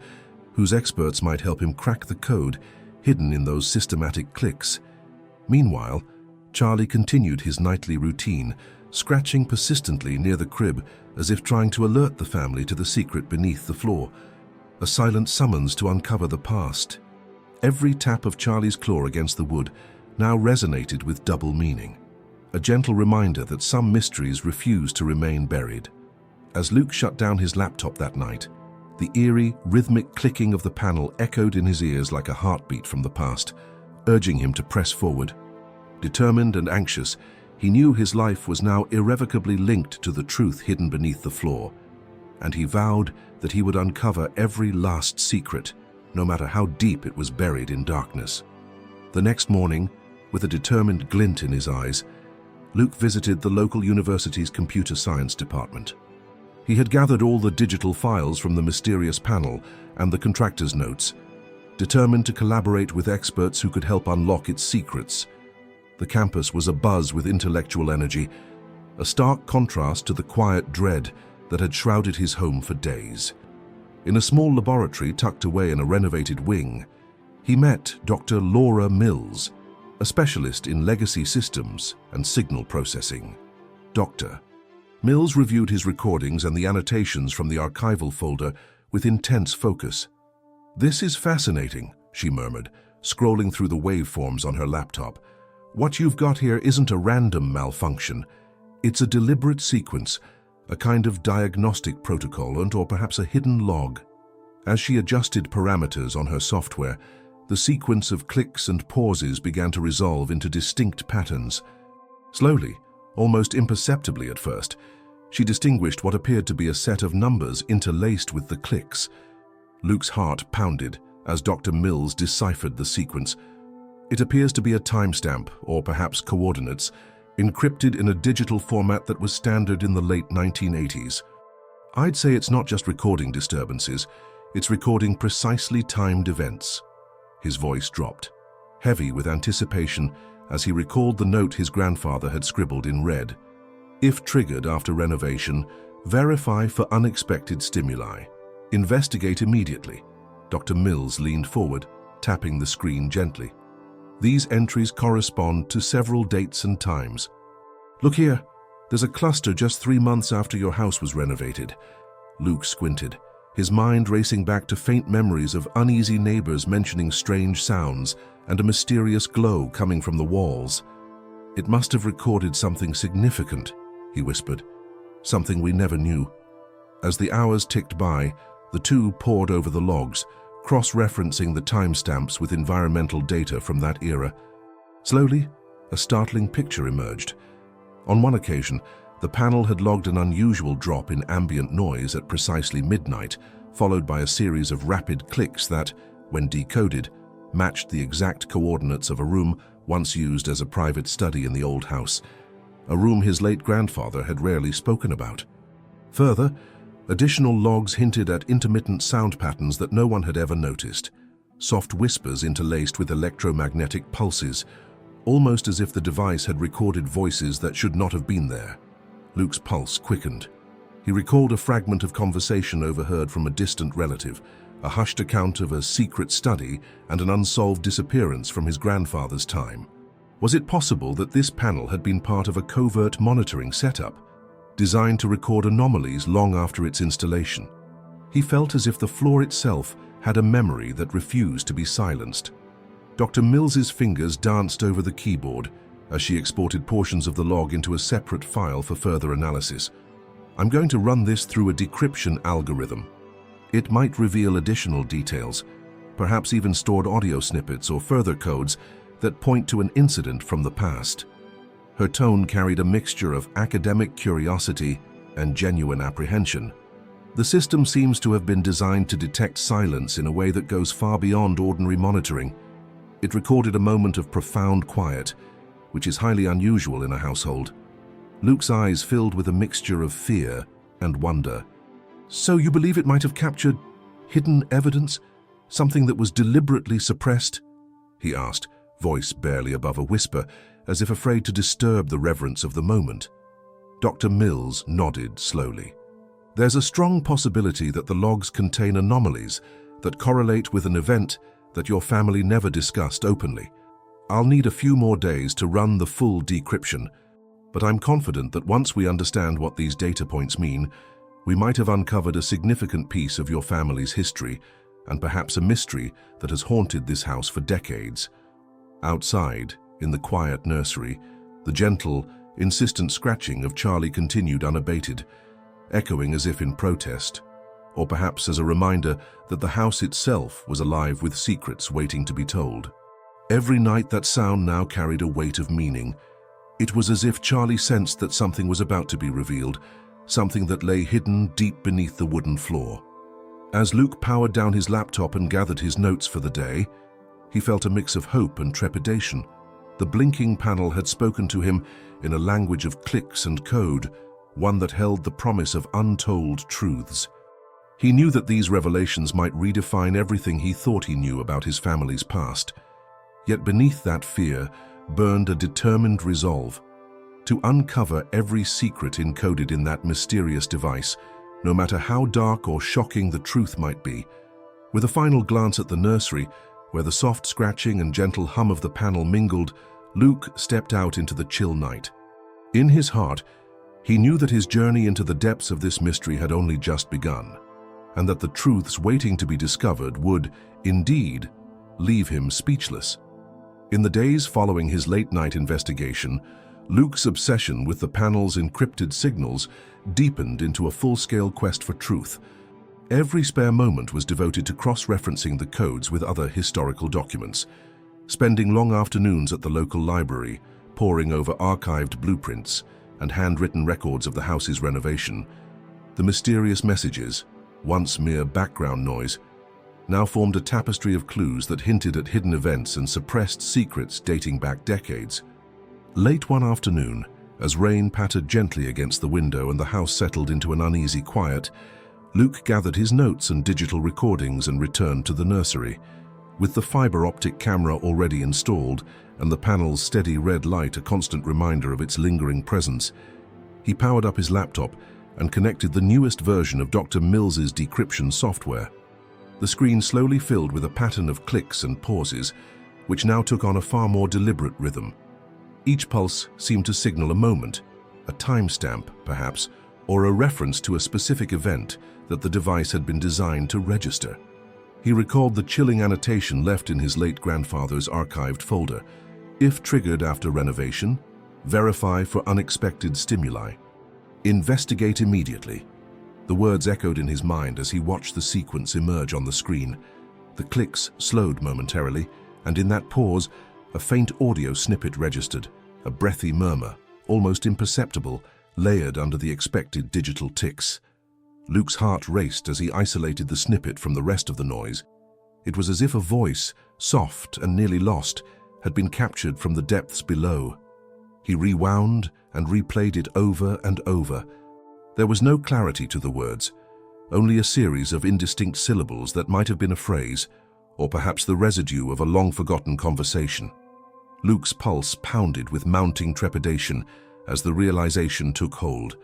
whose experts might help him crack the code hidden in those systematic clicks. Meanwhile, Charlie continued his nightly routine, scratching persistently near the crib as if trying to alert the family to the secret beneath the floor, a silent summons to uncover the past. Every tap of Charlie's claw against the wood now resonated with double meaning, a gentle reminder that some mysteries refuse to remain buried. As Luke shut down his laptop that night, the eerie, rhythmic clicking of the panel echoed in his ears like a heartbeat from the past, urging him to press forward. Determined and anxious, he knew his life was now irrevocably linked to the truth hidden beneath the floor, and he vowed that he would uncover every last secret, no matter how deep it was buried in darkness. The next morning, with a determined glint in his eyes, Luke visited the local university's computer science department. He had gathered all the digital files from the mysterious panel and the contractor's notes, determined to collaborate with experts who could help unlock its secrets. The campus was abuzz with intellectual energy, a stark contrast to the quiet dread that had shrouded his home for days. In a small laboratory tucked away in a renovated wing, he met Dr. Laura Mills, a specialist in legacy systems and signal processing. Dr. Mills reviewed his recordings and the annotations from the archival folder with intense focus. "This is fascinating," she murmured, scrolling through the waveforms on her laptop. "What you've got here isn't a random malfunction. It's a deliberate sequence, a kind of diagnostic protocol or perhaps a hidden log." As she adjusted parameters on her software, the sequence of clicks and pauses began to resolve into distinct patterns. Slowly, almost imperceptibly at first, she distinguished what appeared to be a set of numbers interlaced with the clicks. Luke's heart pounded as Dr. Mills deciphered the sequence. It appears to be a timestamp, or perhaps coordinates, encrypted in a digital format that was standard in the late 1980s. "I'd say it's not just recording disturbances, it's recording precisely timed events." His voice dropped, heavy with anticipation as he recalled the note his grandfather had scribbled in red. "If triggered after renovation, verify for unexpected stimuli. Investigate immediately." Dr. Mills leaned forward, tapping the screen gently. "These entries correspond to several dates and times. Look here, there's a cluster just 3 months after your house was renovated." Luke squinted, his mind racing back to faint memories of uneasy neighbors mentioning strange sounds and a mysterious glow coming from the walls. "It must have recorded something significant," he whispered, "something we never knew." As the hours ticked by, the two pored over the logs, cross-referencing the timestamps with environmental data from that era. Slowly, a startling picture emerged. On one occasion, the panel had logged an unusual drop in ambient noise at precisely midnight, followed by a series of rapid clicks that, when decoded, matched the exact coordinates of a room once used as a private study in the old house, a room his late grandfather had rarely spoken about. Further, additional logs hinted at intermittent sound patterns that no one had ever noticed, soft whispers interlaced with electromagnetic pulses, almost as if the device had recorded voices that should not have been there. Luke's pulse quickened. He recalled a fragment of conversation overheard from a distant relative, a hushed account of a secret study and an unsolved disappearance from his grandfather's time. Was it possible that this panel had been part of a covert monitoring setup, designed to record anomalies long after its installation? He felt as if the floor itself had a memory that refused to be silenced. Dr. Mills's fingers danced over the keyboard as she exported portions of the log into a separate file for further analysis. "I'm going to run this through a decryption algorithm. It might reveal additional details, perhaps even stored audio snippets or further codes that point to an incident from the past." Her tone carried a mixture of academic curiosity and genuine apprehension. "The system seems to have been designed to detect silence in a way that goes far beyond ordinary monitoring. It recorded a moment of profound quiet, which is highly unusual in a household." Luke's eyes filled with a mixture of fear and wonder. "So you believe it might have captured hidden evidence? Something that was deliberately suppressed?" he asked, voice barely above a whisper, as if afraid to disturb the reverence of the moment. Dr. Mills nodded slowly. "There's a strong possibility that the logs contain anomalies that correlate with an event that your family never discussed openly. I'll need a few more days to run the full decryption, but I'm confident that once we understand what these data points mean, we might have uncovered a significant piece of your family's history and perhaps a mystery that has haunted this house for decades." Outside, in the quiet nursery, the gentle, insistent scratching of Charlie continued unabated, echoing as if in protest, or perhaps as a reminder that the house itself was alive with secrets waiting to be told. Every night that sound now carried a weight of meaning. It was as if Charlie sensed that something was about to be revealed, something that lay hidden deep beneath the wooden floor. As Luke powered down his laptop and gathered his notes for the day, He felt a mix of hope and trepidation. The blinking panel had spoken to him in a language of clicks and code, one that held the promise of untold truths. He knew that these revelations might redefine everything he thought he knew about his family's past. Yet beneath that fear burned a determined resolve to uncover every secret encoded in that mysterious device, no matter how dark or shocking the truth might be. With a final glance at the nursery, where the soft scratching and gentle hum of the panel mingled, Luke stepped out into the chill night. In his heart, he knew that his journey into the depths of this mystery had only just begun, and that the truths waiting to be discovered would, indeed, leave him speechless. In the days following his late-night investigation, Luke's obsession with the panel's encrypted signals deepened into a full-scale quest for truth. Every spare moment was devoted to cross-referencing the codes with other historical documents, spending long afternoons at the local library, poring over archived blueprints and handwritten records of the house's renovation. The mysterious messages, once mere background noise, now formed a tapestry of clues that hinted at hidden events and suppressed secrets dating back decades. Late one afternoon, as rain pattered gently against the window and the house settled into an uneasy quiet, Luke gathered his notes and digital recordings and returned to the nursery. With the fiber optic camera already installed and the panel's steady red light a constant reminder of its lingering presence, he powered up his laptop and connected the newest version of Dr. Mills's decryption software. The screen slowly filled with a pattern of clicks and pauses, which now took on a far more deliberate rhythm. Each pulse seemed to signal a moment, a timestamp, perhaps, or a reference to a specific event that the device had been designed to register. He recalled the chilling annotation left in his late grandfather's archived folder: "If triggered after renovation, verify for unexpected stimuli. Investigate immediately." The words echoed in his mind as he watched the sequence emerge on the screen. The clicks slowed momentarily, and in that pause, a faint audio snippet registered, a breathy murmur, almost imperceptible, layered under the expected digital ticks. Luke's heart raced as he isolated the snippet from the rest of the noise. It was as if a voice, soft and nearly lost, had been captured from the depths below. He rewound and replayed it over and over. There was no clarity to the words, only a series of indistinct syllables that might have been a phrase, or perhaps the residue of a long-forgotten conversation. Luke's pulse pounded with mounting trepidation as the realization took hold.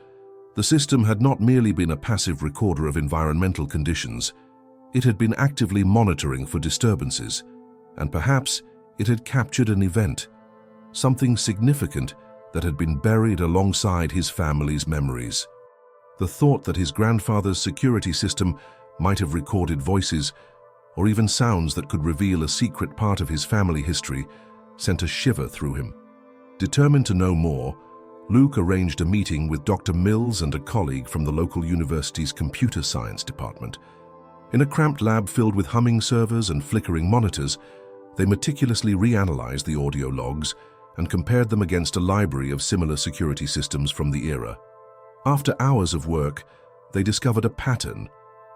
The system had not merely been a passive recorder of environmental conditions. It had been actively monitoring for disturbances, and perhaps it had captured an event, something significant that had been buried alongside his family's memories. The thought that his grandfather's security system might have recorded voices, or even sounds that could reveal a secret part of his family history, sent a shiver through him. Determined to know more, Luke arranged a meeting with Dr. Mills and a colleague from the local university's computer science department. In a cramped lab filled with humming servers and flickering monitors, they meticulously reanalyzed the audio logs and compared them against a library of similar security systems from the era. After hours of work, they discovered a pattern,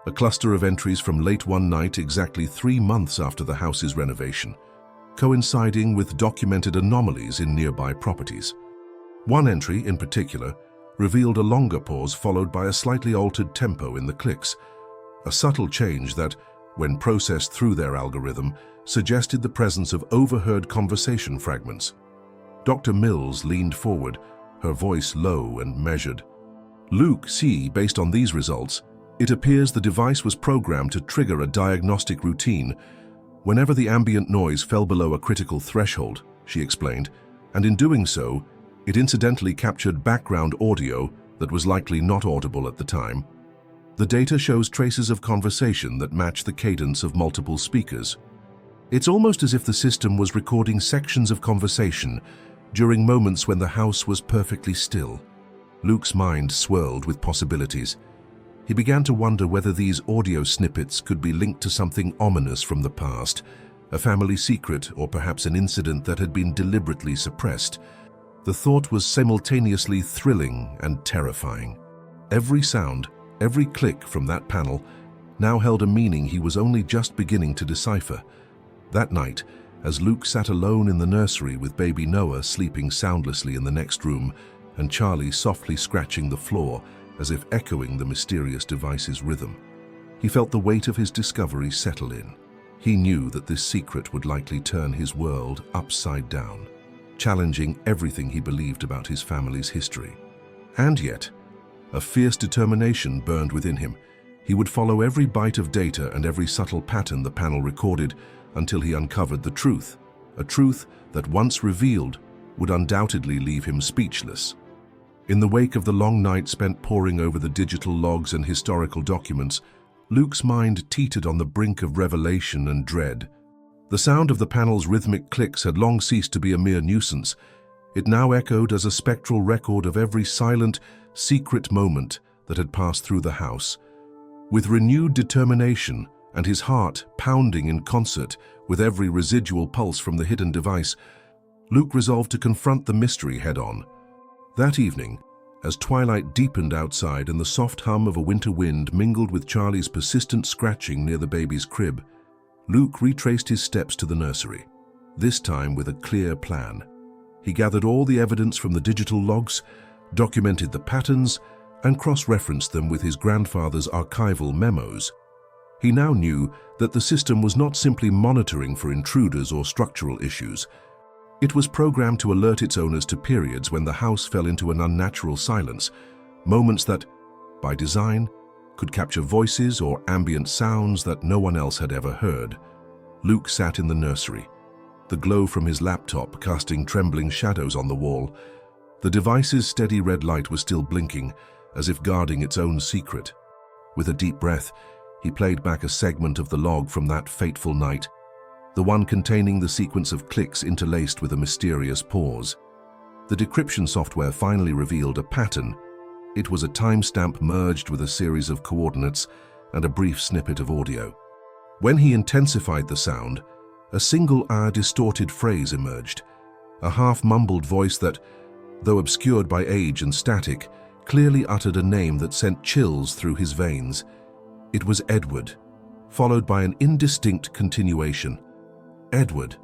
a cluster of entries from late one night exactly 3 months after the house's renovation, coinciding with documented anomalies in nearby properties. One entry, in particular, revealed a longer pause followed by a slightly altered tempo in the clicks, a subtle change that, when processed through their algorithm, suggested the presence of overheard conversation fragments. Dr. Mills leaned forward, her voice low and measured. "Luke, see, based on these results, it appears the device was programmed to trigger a diagnostic routine whenever the ambient noise fell below a critical threshold," she explained, "and in doing so, it incidentally captured background audio that was likely not audible at the time. The data shows traces of conversation that match the cadence of multiple speakers. It's almost as if the system was recording sections of conversation during moments when the house was perfectly still." Luke's mind swirled with possibilities. He began to wonder whether these audio snippets could be linked to something ominous from the past, a family secret or perhaps an incident that had been deliberately suppressed. The thought was simultaneously thrilling and terrifying. Every sound, every click from that panel now held a meaning he was only just beginning to decipher. That night, as Luke sat alone in the nursery with baby Noah sleeping soundlessly in the next room and Charlie softly scratching the floor as if echoing the mysterious device's rhythm. He felt the weight of his discovery settle in. He knew that this secret would likely turn his world upside down, challenging everything he believed about his family's history. And yet, a fierce determination burned within him. He would follow every byte of data and every subtle pattern the panel recorded until he uncovered the truth, a truth that once revealed would undoubtedly leave him speechless. In the wake of the long night spent poring over the digital logs and historical documents, Luke's mind teetered on the brink of revelation and dread. The sound of the panel's rhythmic clicks had long ceased to be a mere nuisance. It now echoed as a spectral record of every silent, secret moment that had passed through the house. With renewed determination and his heart pounding in concert with every residual pulse from the hidden device, Luke resolved to confront the mystery head-on. That evening, as twilight deepened outside and the soft hum of a winter wind mingled with Charlie's persistent scratching near the baby's crib, Luke retraced his steps to the nursery, this time with a clear plan. He gathered all the evidence from the digital logs, documented the patterns, and cross-referenced them with his grandfather's archival memos. He now knew that the system was not simply monitoring for intruders or structural issues. It was programmed to alert its owners to periods when the house fell into an unnatural silence, moments that, by design, could capture voices or ambient sounds that no one else had ever heard. Luke sat in the nursery, the glow from his laptop casting trembling shadows on the wall. The device's steady red light was still blinking, as if guarding its own secret. With a deep breath, he played back a segment of the log from that fateful night, the one containing the sequence of clicks interlaced with a mysterious pause. The decryption software finally revealed a pattern. It was a timestamp merged with a series of coordinates and a brief snippet of audio. When he intensified the sound, a single distorted phrase emerged, a half-mumbled voice that, though obscured by age and static, clearly uttered a name that sent chills through his veins. It was Edward, followed by an indistinct continuation. Edward.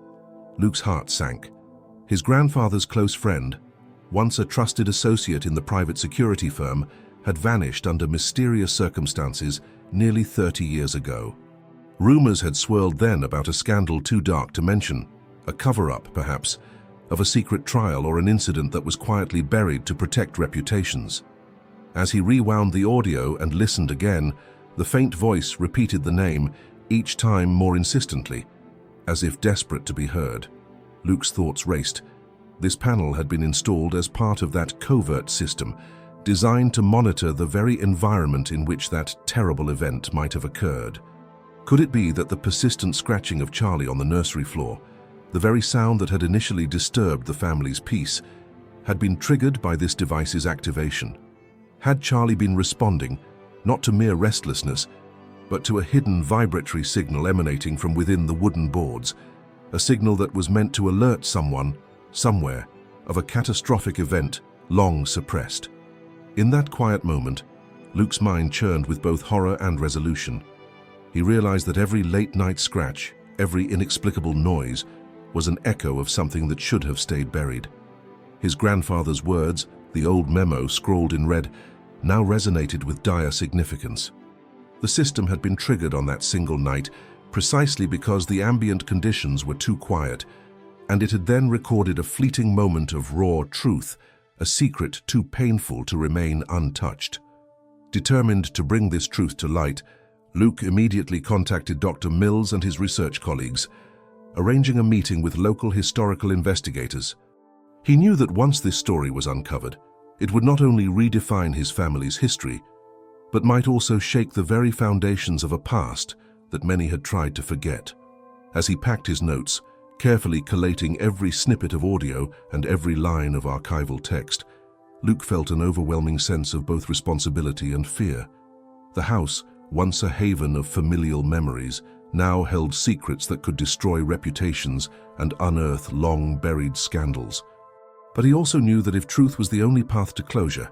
Luke's heart sank. His grandfather's close friend, once a trusted associate in the private security firm, had vanished under mysterious circumstances nearly 30 years ago. Rumors had swirled then about a scandal too dark to mention, a cover-up, perhaps, of a secret trial or an incident that was quietly buried to protect reputations. As he rewound the audio and listened again, the faint voice repeated the name, each time more insistently, as if desperate to be heard. Luke's thoughts raced. This panel had been installed as part of that covert system, designed to monitor the very environment in which that terrible event might have occurred. Could it be that the persistent scratching of Charlie on the nursery floor, the very sound that had initially disturbed the family's peace, had been triggered by this device's activation? Had Charlie been responding, not to mere restlessness, but to a hidden vibratory signal emanating from within the wooden boards, a signal that was meant to alert someone, somewhere, of a catastrophic event long suppressed? In that quiet moment, Luke's mind churned with both horror and resolution. He realized that every late-night scratch, every inexplicable noise, was an echo of something that should have stayed buried. His grandfather's words, the old memo scrawled in red, now resonated with dire significance. The system had been triggered on that single night precisely because the ambient conditions were too quiet, and it had then recorded a fleeting moment of raw truth, a secret too painful to remain untouched. Determined to bring this truth to light, Luke immediately contacted Dr. Mills and his research colleagues, arranging a meeting with local historical investigators. He knew that once this story was uncovered, it would not only redefine his family's history, but might also shake the very foundations of a past that many had tried to forget. As he packed his notes, carefully collating every snippet of audio and every line of archival text, Luke felt an overwhelming sense of both responsibility and fear. The house, once a haven of familial memories, now held secrets that could destroy reputations and unearth long-buried scandals. But he also knew that if truth was the only path to closure,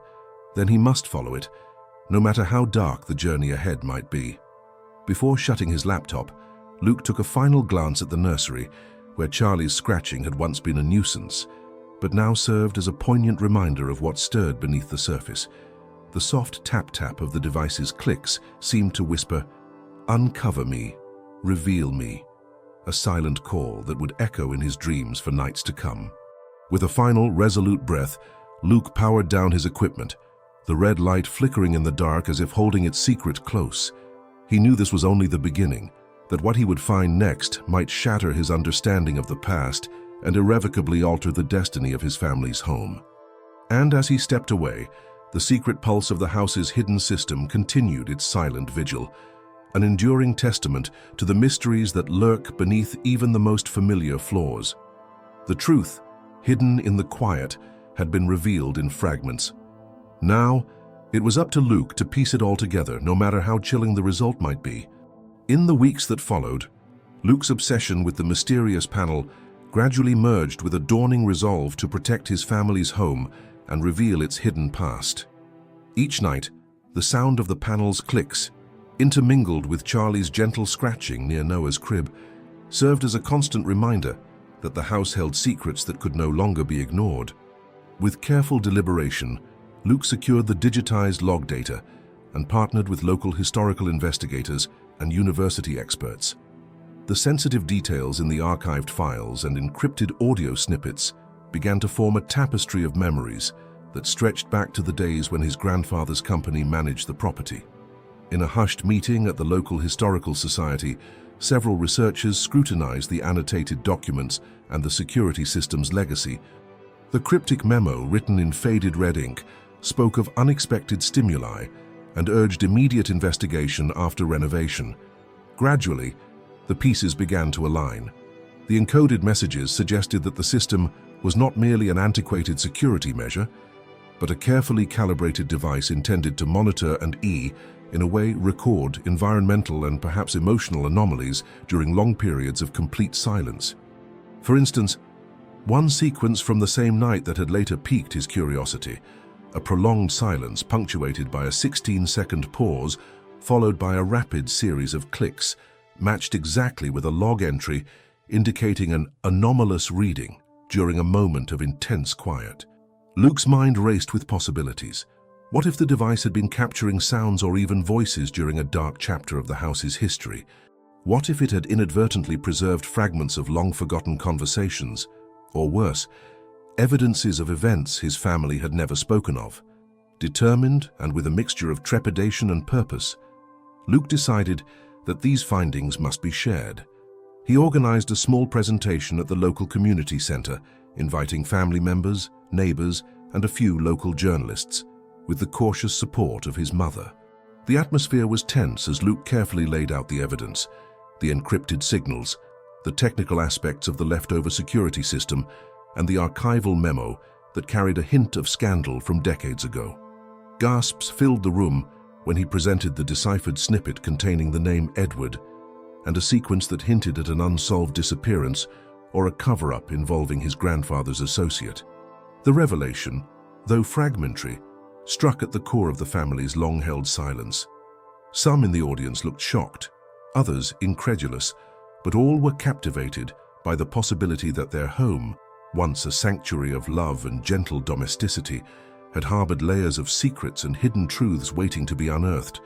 then he must follow it, no matter how dark the journey ahead might be. Before shutting his laptop, Luke took a final glance at the nursery, where Charlie's scratching had once been a nuisance, but now served as a poignant reminder of what stirred beneath the surface. The soft tap-tap of the device's clicks seemed to whisper, "Uncover me, reveal me," a silent call that would echo in his dreams for nights to come. With a final, resolute breath, Luke powered down his equipment, the red light flickering in the dark as if holding its secret close. He knew this was only the beginning, that what he would find next might shatter his understanding of the past and irrevocably alter the destiny of his family's home. And as he stepped away, the secret pulse of the house's hidden system continued its silent vigil, an enduring testament to the mysteries that lurk beneath even the most familiar flaws. The truth, hidden in the quiet, had been revealed in fragments. Now, it was up to Luke to piece it all together, no matter how chilling the result might be. In the weeks that followed, Luke's obsession with the mysterious panel gradually merged with a dawning resolve to protect his family's home and reveal its hidden past. Each night, the sound of the panel's clicks, intermingled with Charlie's gentle scratching near Noah's crib, served as a constant reminder that the house held secrets that could no longer be ignored. With careful deliberation, Luke secured the digitized log data and partnered with local historical investigators and university experts. The sensitive details in the archived files and encrypted audio snippets began to form a tapestry of memories that stretched back to the days when his grandfather's company managed the property. In a hushed meeting at the local historical society, several researchers scrutinized the annotated documents and the security system's legacy. The cryptic memo, written in faded red ink, spoke of unexpected stimuli and urged immediate investigation after renovation. Gradually, the pieces began to align. The encoded messages suggested that the system was not merely an antiquated security measure, but a carefully calibrated device intended to monitor and, in a way, record environmental and perhaps emotional anomalies during long periods of complete silence. For instance, one sequence from the same night that had later piqued his curiosity, a prolonged silence punctuated by a 16-second pause followed by a rapid series of clicks, matched exactly with a log entry indicating an anomalous reading during a moment of intense quiet. Luke's mind raced with possibilities. What if the device had been capturing sounds or even voices during a dark chapter of the house's history? What if it had inadvertently preserved fragments of long-forgotten conversations? Or worse, evidences of events his family had never spoken of? Determined and with a mixture of trepidation and purpose, Luke decided that these findings must be shared. He organized a small presentation at the local community center, inviting family members, neighbors, and a few local journalists, with the cautious support of his mother. The atmosphere was tense as Luke carefully laid out the evidence, the encrypted signals, the technical aspects of the leftover security system, and the archival memo that carried a hint of scandal from decades ago. Gasps filled the room when he presented the deciphered snippet containing the name Edward and a sequence that hinted at an unsolved disappearance or a cover-up involving his grandfather's associate. The revelation, though fragmentary, struck at the core of the family's long-held silence. Some in the audience looked shocked, others incredulous, but all were captivated by the possibility that their home, once a sanctuary of love and gentle domesticity, had harbored layers of secrets and hidden truths waiting to be unearthed.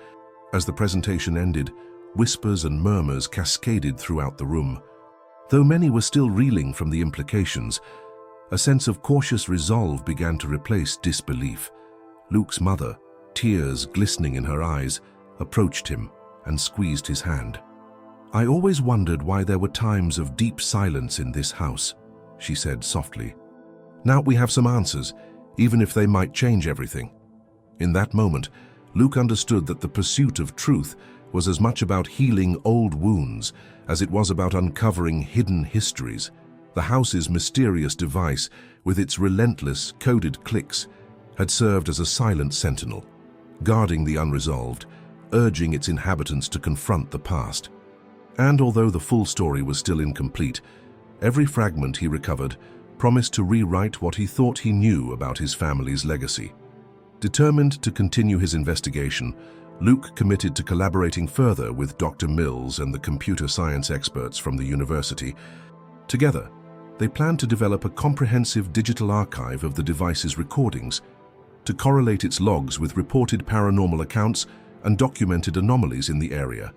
As the presentation ended, whispers and murmurs cascaded throughout the room. Though many were still reeling from the implications, a sense of cautious resolve began to replace disbelief. Luke's mother, tears glistening in her eyes, approached him and squeezed his hand. "I always wondered why there were times of deep silence in this house," she said softly. "Now we have some answers, even if they might change everything." In that moment, Luke understood that the pursuit of truth was as much about healing old wounds as it was about uncovering hidden histories. The house's mysterious device, with its relentless, coded clicks, had served as a silent sentinel, guarding the unresolved, urging its inhabitants to confront the past. And although the full story was still incomplete, every fragment he recovered promised to rewrite what he thought he knew about his family's legacy. Determined to continue his investigation, Luke committed to collaborating further with Dr. Mills and the computer science experts from the university. Together, they planned to develop a comprehensive digital archive of the device's recordings to correlate its logs with reported paranormal accounts and documented anomalies in the area.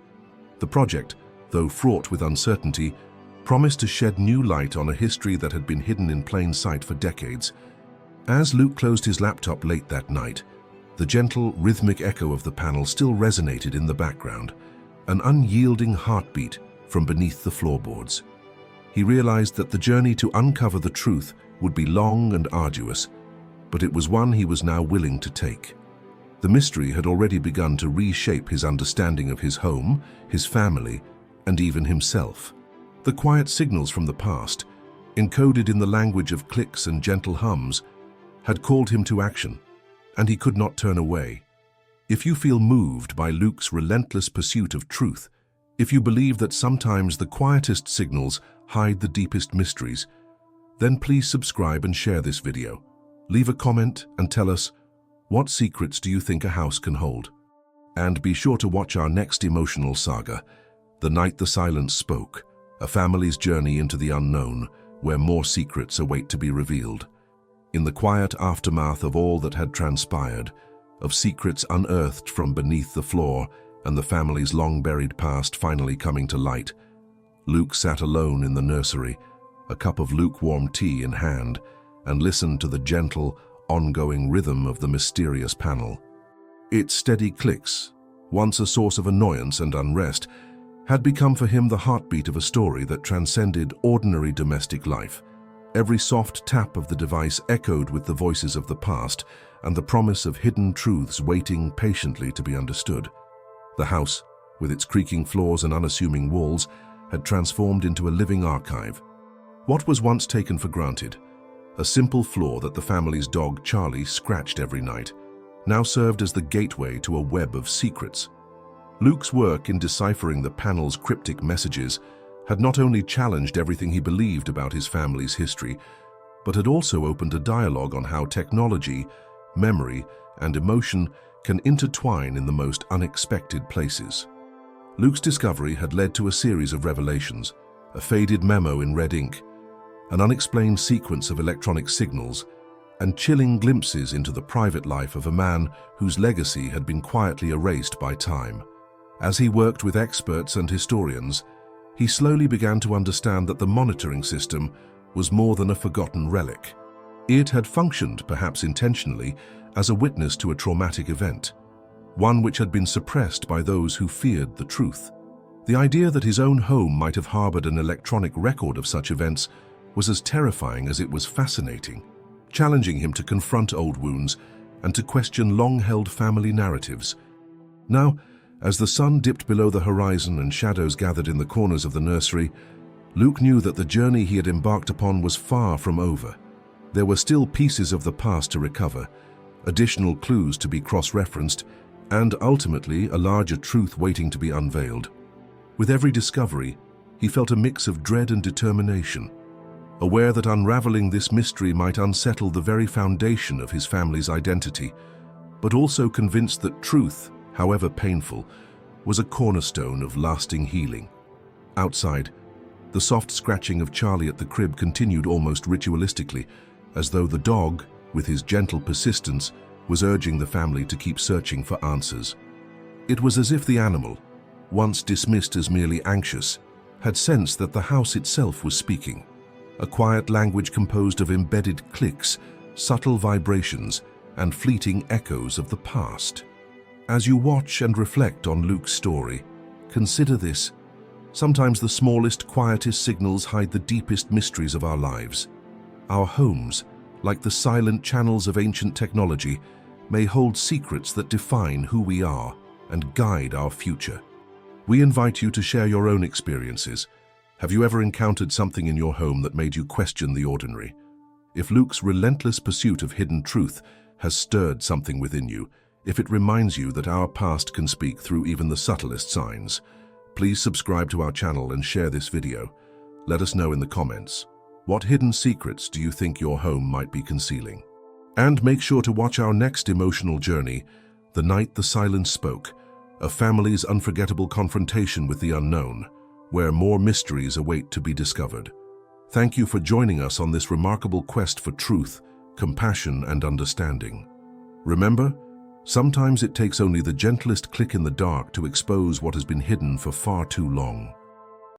The project, though fraught with uncertainty, promised to shed new light on a history that had been hidden in plain sight for decades. As Luke closed his laptop late that night, the gentle, rhythmic echo of the panel still resonated in the background, an unyielding heartbeat from beneath the floorboards. He realized that the journey to uncover the truth would be long and arduous, but it was one he was now willing to take. The mystery had already begun to reshape his understanding of his home, his family, and even himself. The quiet signals from the past, encoded in the language of clicks and gentle hums, had called him to action, and he could not turn away. If you feel moved by Luke's relentless pursuit of truth, if you believe that sometimes the quietest signals hide the deepest mysteries, then please subscribe and share this video. Leave a comment and tell us, what secrets do you think a house can hold? And be sure to watch our next emotional saga, The Night the Silence Spoke, a family's journey into the unknown, where more secrets await to be revealed. In the quiet aftermath of all that had transpired, of secrets unearthed from beneath the floor and the family's long-buried past finally coming to light, Luke sat alone in the nursery, a cup of lukewarm tea in hand, and listened to the gentle, ongoing rhythm of the mysterious panel. Its steady clicks, once a source of annoyance and unrest, had become for him the heartbeat of a story that transcended ordinary domestic life. Every soft tap of the device echoed with the voices of the past and the promise of hidden truths waiting patiently to be understood. The house, with its creaking floors and unassuming walls, had transformed into a living archive. What was once taken for granted, a simple floor that the family's dog Charlie scratched every night, now served as the gateway to a web of secrets. Luke's work in deciphering the panel's cryptic messages had not only challenged everything he believed about his family's history, but had also opened a dialogue on how technology, memory, and emotion can intertwine in the most unexpected places. Luke's discovery had led to a series of revelations, a faded memo in red ink, an unexplained sequence of electronic signals, and chilling glimpses into the private life of a man whose legacy had been quietly erased by time. As he worked with experts and historians, he slowly began to understand that the monitoring system was more than a forgotten relic. It had functioned, perhaps intentionally, as a witness to a traumatic event, one which had been suppressed by those who feared the truth. The idea that his own home might have harbored an electronic record of such events was as terrifying as it was fascinating, challenging him to confront old wounds and to question long-held family narratives. Now, as the sun dipped below the horizon and shadows gathered in the corners of the nursery, Luke knew that the journey he had embarked upon was far from over. There were still pieces of the past to recover, additional clues to be cross-referenced, and ultimately a larger truth waiting to be unveiled. With every discovery, he felt a mix of dread and determination, aware that unraveling this mystery might unsettle the very foundation of his family's identity, but also convinced that truth, however painful, was a cornerstone of lasting healing. Outside, the soft scratching of Charlie at the crib continued almost ritualistically, as though the dog, with his gentle persistence, was urging the family to keep searching for answers. It was as if the animal, once dismissed as merely anxious, had sensed that the house itself was speaking, a quiet language composed of embedded clicks, subtle vibrations, and fleeting echoes of the past. As you watch and reflect on Luke's story, consider this. Sometimes the smallest, quietest signals hide the deepest mysteries of our lives. Our homes, like the silent channels of ancient technology, may hold secrets that define who we are and guide our future. We invite you to share your own experiences. Have you ever encountered something in your home that made you question the ordinary? If Luke's relentless pursuit of hidden truth has stirred something within you, if it reminds you that our past can speak through even the subtlest signs, please subscribe to our channel and share this video. Let us know in the comments. What hidden secrets do you think your home might be concealing? And make sure to watch our next emotional journey, The Night the Silence Spoke, a family's unforgettable confrontation with the unknown, where more mysteries await to be discovered. Thank you for joining us on this remarkable quest for truth, compassion, and understanding. Remember, sometimes it takes only the gentlest click in the dark to expose what has been hidden for far too long.